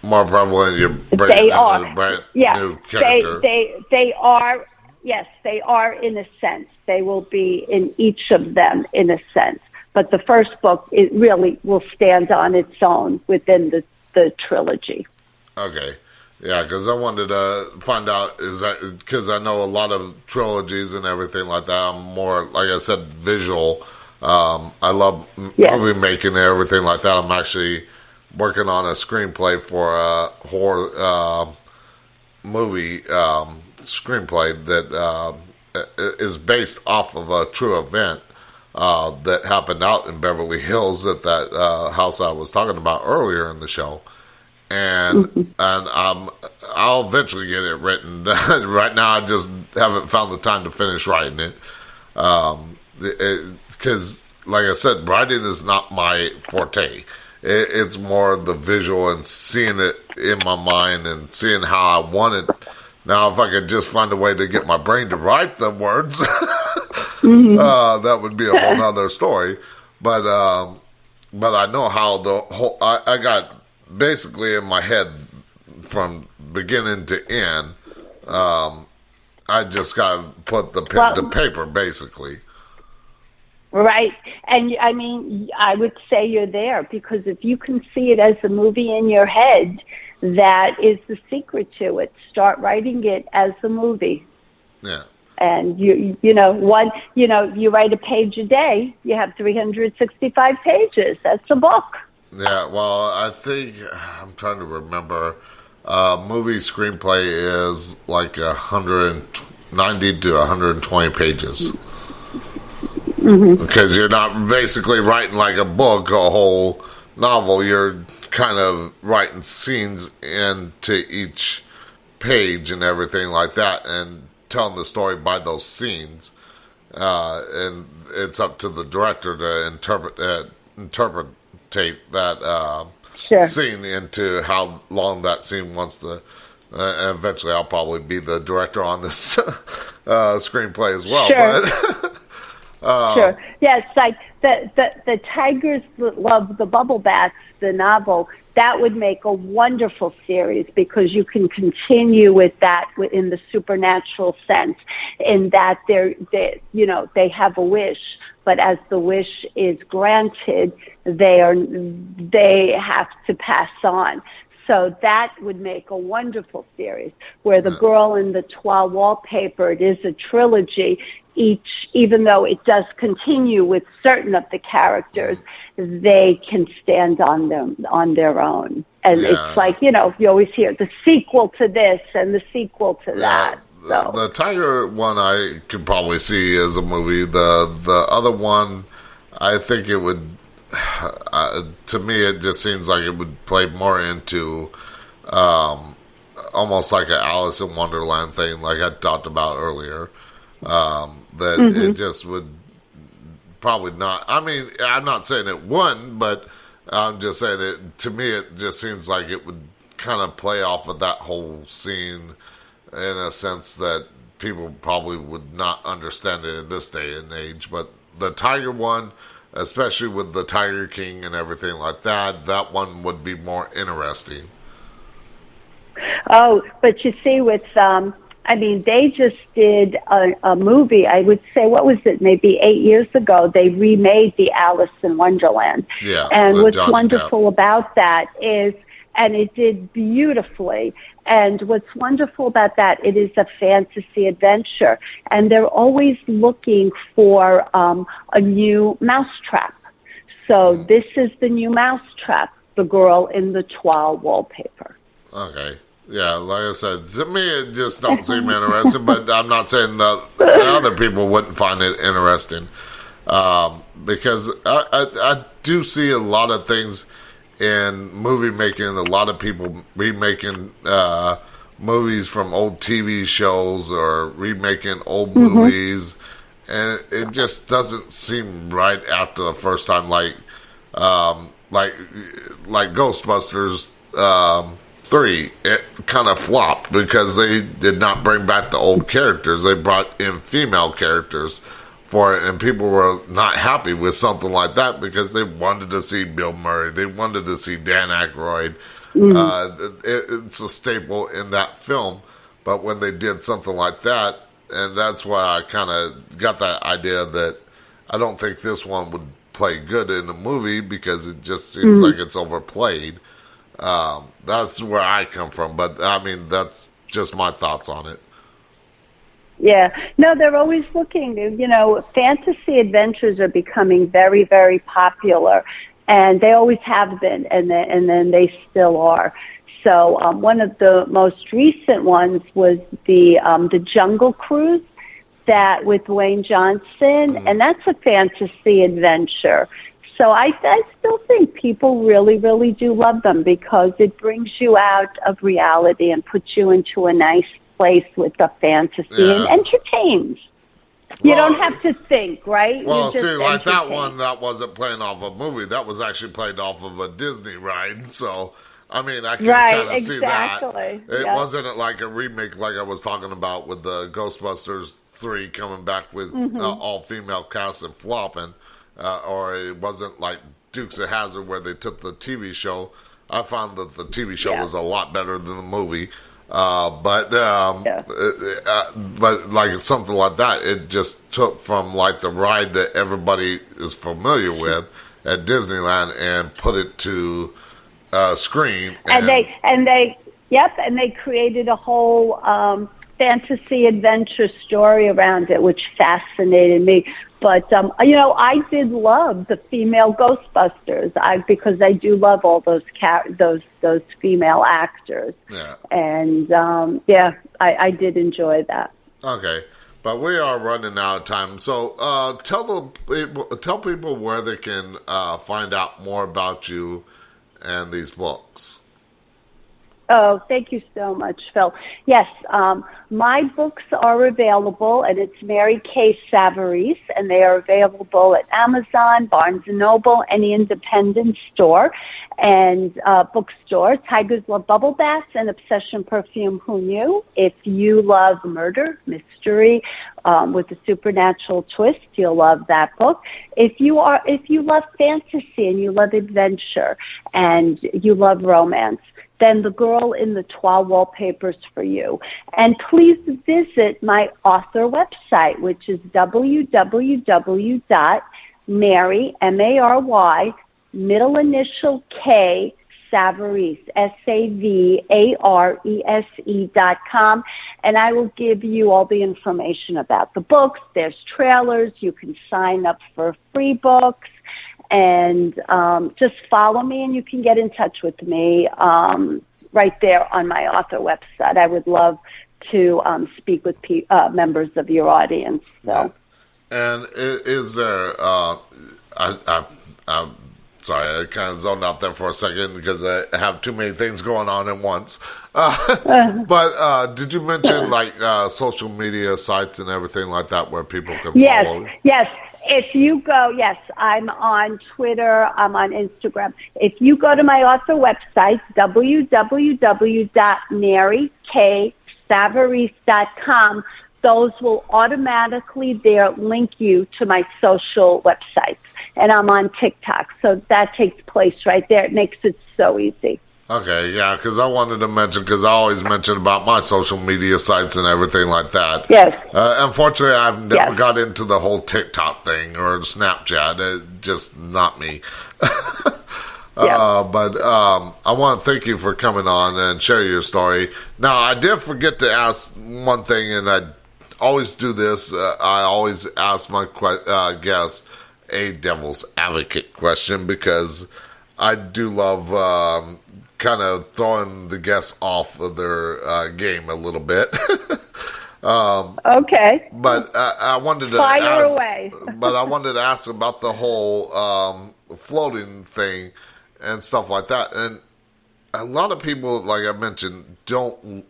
more prevalent. You're bringing in a brand new character. They are. Yes, they are in a sense. They will be in each of them in a sense. But the first book, it really will stand on its own within the trilogy. Okay. Yeah, because I wanted to find out, is that because I know a lot of trilogies and everything like that. I'm more, like I said, visual. I love movie making and everything like that. I'm actually working on a screenplay for a horror movie screenplay that is based off of a true event that happened out in Beverly Hills at that house I was talking about earlier in the show. And I'll eventually get it written. Right now, I just haven't found the time to finish writing it. Because because, like I said, writing is not my forte. It's more the visual and seeing it in my mind and seeing how I want it. Now, if I could just find a way to get my brain to write the words, that would be a whole nother story. But I know how the whole. I got basically in my head from beginning to end. I just got to put the pen to paper, basically. Right. And I mean, I would say you're there, because if you can see it as a movie in your head, that is the secret to it. Start writing it as a movie. Yeah. And you write a page a day, you have 365 pages. That's a book. Yeah. Well, I think I'm trying to remember. Movie screenplay is like 190 to 120 pages. Because you're not basically writing like a book, a whole novel. You're kind of writing scenes into each page and everything like that, and telling the story by those scenes. And it's up to the director to interpretate that scene into how long that scene wants to. And eventually, I'll probably be the director on this screenplay as well. Sure. But Sure. Yes, like the Tigers That Love the Bubble Bats, the novel, that would make a wonderful series, because you can continue with that in the supernatural sense, in that they have a wish, but as the wish is granted, they have to pass on. So that would make a wonderful series, where the girl in the 12 Wallpaper, it is a trilogy. Even though it does continue with certain of the characters, they can stand on their own. And it's like, you always hear the sequel to this and the sequel to that. So the Tiger one I could probably see as a movie. The other one, I think it would, to me, it just seems like it would play more into almost like an Alice in Wonderland thing, like I talked about earlier. That it just would probably not. I mean, I'm not saying it wouldn't, but I'm just saying it. To me, it just seems like it would kind of play off of that whole scene in a sense that people probably would not understand it in this day and age. But the Tiger one, especially with the Tiger King and everything like that, that one would be more interesting. Oh, but you see, with they just did a movie, I would say, what was it, maybe 8 years ago, they remade the Alice in Wonderland. Yeah, and what's Johnny wonderful Depp. About that is, and it did beautifully, and what's wonderful about that, it is a fantasy adventure, and they're always looking for a new mousetrap. So this is the new mousetrap, the girl in the 12 Wallpaper. Okay. Yeah, like I said, to me it just don't seem interesting, but I'm not saying that the other people wouldn't find it interesting, because I do see a lot of things in movie making, a lot of people remaking movies from old TV shows or remaking old movies, and it just doesn't seem right after the first time, like Ghostbusters 3, it kind of flopped because they did not bring back the old characters. They brought in female characters for it, and people were not happy with something like that because they wanted to see Bill Murray. They wanted to see Dan Aykroyd. It's a staple in that film. But when they did something like that, and that's why I kind of got that idea that I don't think this one would play good in a movie because it just seems like it's overplayed. That's where I come from, but I mean, that's just my thoughts on it. Yeah. No, they're always looking. Fantasy adventures are becoming very, very popular, and they always have been, and then they still are. So one of the most recent ones was the Jungle Cruise, that with Dwayne Johnson, and that's a fantasy adventure. So I still think people really, really do love them because it brings you out of reality and puts you into a nice place with the fantasy and entertains. You don't have to think, right? Well, You just see, like that entertain. one, that wasn't playing off a movie. That was actually played off of a Disney ride. So, I mean, I can kind of see that. It wasn't like a remake like I was talking about with the Ghostbusters 3 coming back with all-female cast and flopping. Or it wasn't like Dukes of Hazzard where they took the TV show. I found that the TV show was a lot better than the movie. But like something like that, it just took from like the ride that everybody is familiar with at Disneyland and put it to screen. And they created a whole fantasy adventure story around it, which fascinated me. But I did love the female Ghostbusters because I do love all those female actors. Yeah. And I did enjoy that. Okay, but we are running out of time. So tell people where they can find out more about you and these books. Oh, thank you so much, Phil. Yes, my books are available, and it's Mary Kay Savarese, and they are available at Amazon, Barnes & Noble, any independent store, and bookstore. Tigers Love Bubble Baths and Obsession Perfume, Who Knew? If you love murder, mystery, with a supernatural twist, you'll love that book. If you love fantasy and you love adventure and you love romance, then The Girl in the Toile Wallpapers for you. And please visit my author website, which is www.mary, M-A-R-Y, middle initial K, Savarese, SAVARESE.com. And I will give you all the information about the books. There's trailers. You can sign up for free books. And just follow me, and you can get in touch with me right there on my author website. I would love to speak with members of your audience. So. And is there? I'm sorry, I kind of zoned out there for a second because I have too many things going on at once. But did you mention like social media sites and everything like that where people can follow? Yes. If you go, yes, I'm on Twitter, I'm on Instagram. If you go to my author website, www.maryksavarese.com, those will automatically link you to my social websites. And I'm on TikTok, so that takes place right there. It makes it so easy. Okay, yeah, because I wanted to mention, because I always mention about my social media sites and everything like that. Yes. Unfortunately, I've never got into the whole TikTok thing or Snapchat. It's just not me. But I want to thank you for coming on and share your story. Now, I did forget to ask one thing, and I always do this. I always ask my guests a devil's advocate question because I do love kind of throwing the guests off of their game a little bit. Okay. But I wanted to fire away. But I wanted to ask about the whole floating thing and stuff like that. And a lot of people, like I mentioned, don't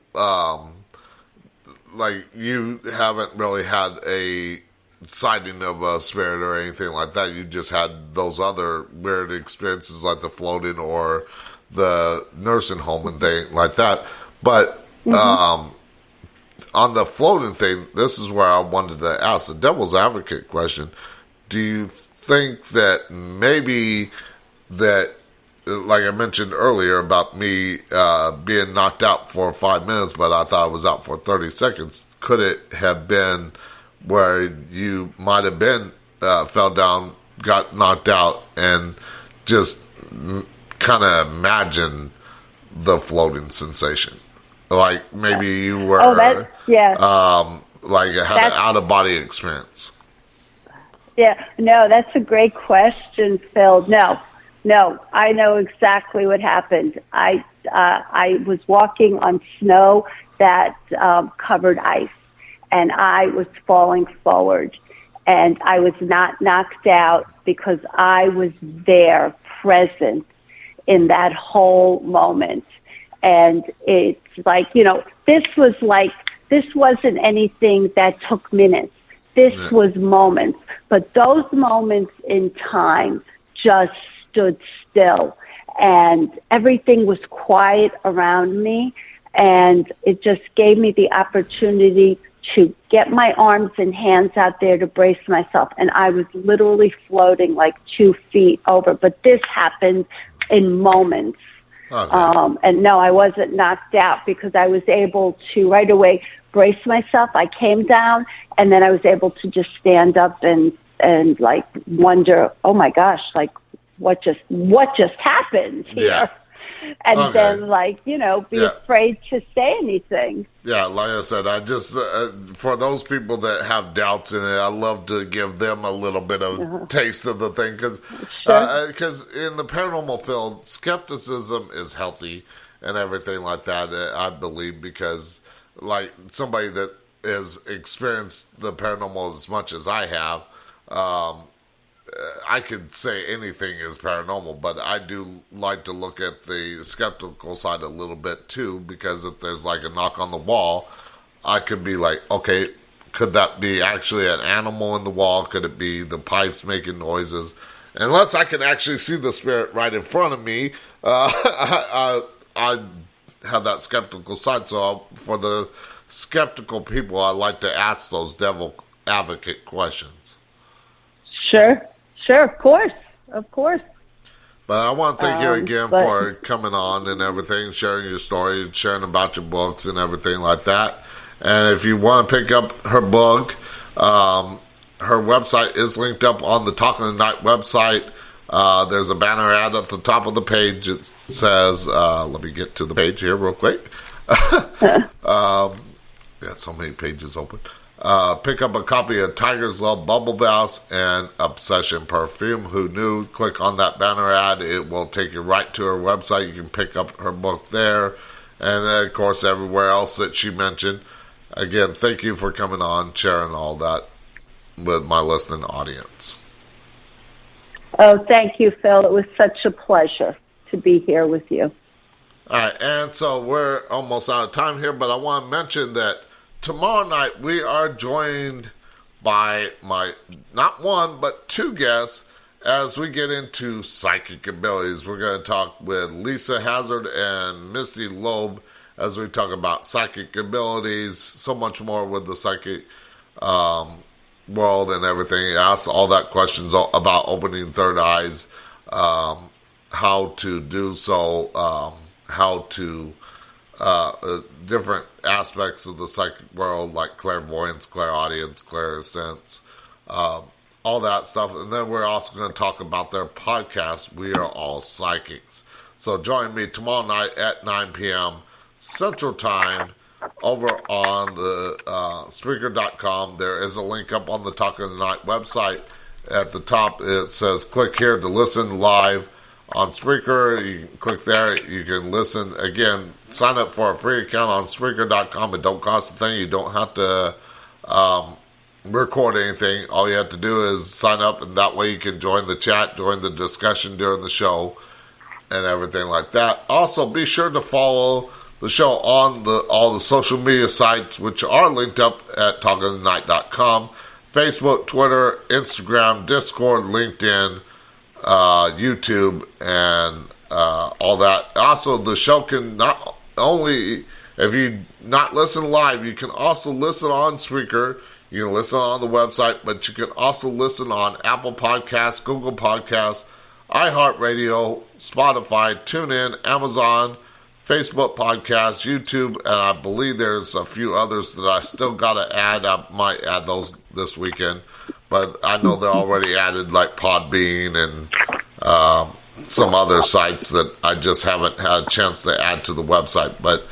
like you haven't really had a sighting of a spirit or anything like that. You just had those other weird experiences like the floating or the nursing home and thing like that. But on the floating thing, this is where I wanted to ask the devil's advocate question. Do you think that maybe that, like I mentioned earlier about me being knocked out for 5 minutes, but I thought I was out for 30 seconds, could it have been where you might have been fell down, got knocked out, and just kind of imagine the floating sensation? Like maybe you were like had an out-of-body experience. Yeah, no, that's a great question, Phil. No, I know exactly what happened. I was walking on snow that covered ice, and I was falling forward, and I was not knocked out because I was there, present in that whole moment. And it's like, this wasn't anything that took minutes. This was moments, but those moments in time just stood still, and everything was quiet around me, and it just gave me the opportunity to get my arms and hands out there to brace myself, and I was literally floating like 2 feet over. But this happened in moments. Okay. And no, I wasn't knocked out because I was able to right away brace myself. I came down, and then I was able to just stand up and like wonder, oh my gosh, like what just happened here? Yeah. And Okay. then, like, be Yeah. afraid to say anything. Yeah, like I said, I just, for those people that have doubts in it, I love to give them a little bit of taste of the thing. Because in the paranormal field, skepticism is healthy and everything like that, I believe, because like somebody that has experienced the paranormal as much as I have, I could say anything is paranormal, but I do like to look at the skeptical side a little bit too, because if there's like a knock on the wall, I could be like, okay, could that be actually an animal in the wall? Could it be the pipes making noises? Unless I can actually see the spirit right in front of me, I have that skeptical side. So for the skeptical people, I like to ask those devil advocate questions. Sure, of course. But I want to thank you again for coming on and everything, sharing your story, sharing about your books and everything like that. And if you want to pick up her book, her website is linked up on the Talk of the Night website. There's a banner ad at the top of the page. It says, let me get to the page here real quick. Got so many pages open. Pick up a copy of Tiger's Love Bubble Baths and Obsession Perfume. Who knew? Click on that banner ad. It will take you right to her website. You can pick up her book there. And, of course, everywhere else that she mentioned. Again, thank you for coming on, sharing all that with my listening audience. Oh, thank you, Phil. It was such a pleasure to be here with you. All right, and so we're almost out of time here, but I want to mention that tomorrow night we are joined by my, not one, but two guests as we get into psychic abilities. We're going to talk with Lisa Hazard and Misty Loeb as we talk about psychic abilities, so much more with the psychic world and everything. Ask all that questions about opening third eyes, how to do so, how to different aspects of the psychic world, like clairvoyance, clairaudience, clairsense, all that stuff. And then we're also going to talk about their podcast, We Are All Psychics. So join me tomorrow night at 9 p.m. Central Time over on the Spreaker.com. There is a link up on the Talk of the Night website. At the top, it says click here to listen live on Spreaker. You can click there. You can listen. Again, sign up for a free account on Spreaker.com. It don't cost a thing. You don't have to record anything. All you have to do is sign up, and that way you can join the chat, join the discussion during the show, and everything like that. Also, be sure to follow the show on all the social media sites, which are linked up at talkofthenight.com. Facebook, Twitter, Instagram, Discord, LinkedIn, YouTube, and all that. Also, the show can not only, if you not listen live, you can also listen on Spreaker. You can listen on the website, but you can also listen on Apple Podcasts, Google Podcasts, iHeartRadio, Spotify, TuneIn, Amazon, Facebook Podcasts, YouTube, and I believe there's a few others that I still got to add. I might add those this weekend, but I know they're already added, like Podbean and some other sites that I just haven't had a chance to add to the website. But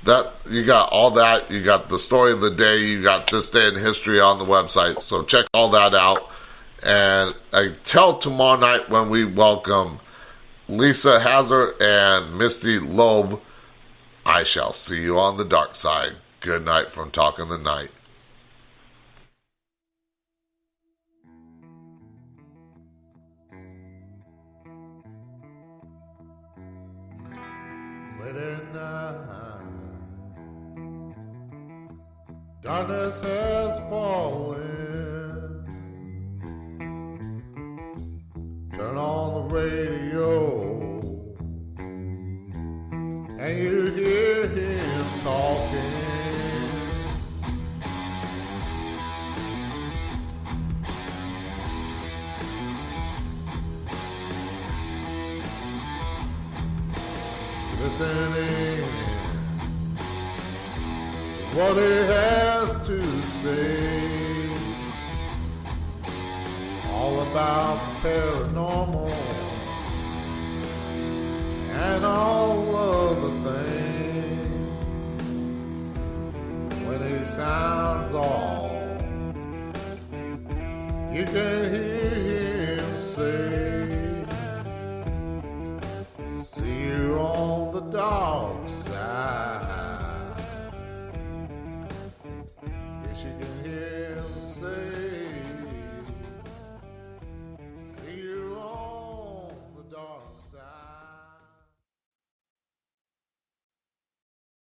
that, you got all that. You got the story of the day. You got this day in history on the website. So check all that out. And until tomorrow night when we welcome Lisa Hazard and Misty Loeb, I shall see you on the dark side. Good night from Talking the Night. Late at night, darkness has fallen. turn on the radio, and you hear him talking. Listening to what he has to say, all about paranormal and all of the things. When he sounds off, you can hear him say, see you on the dark side.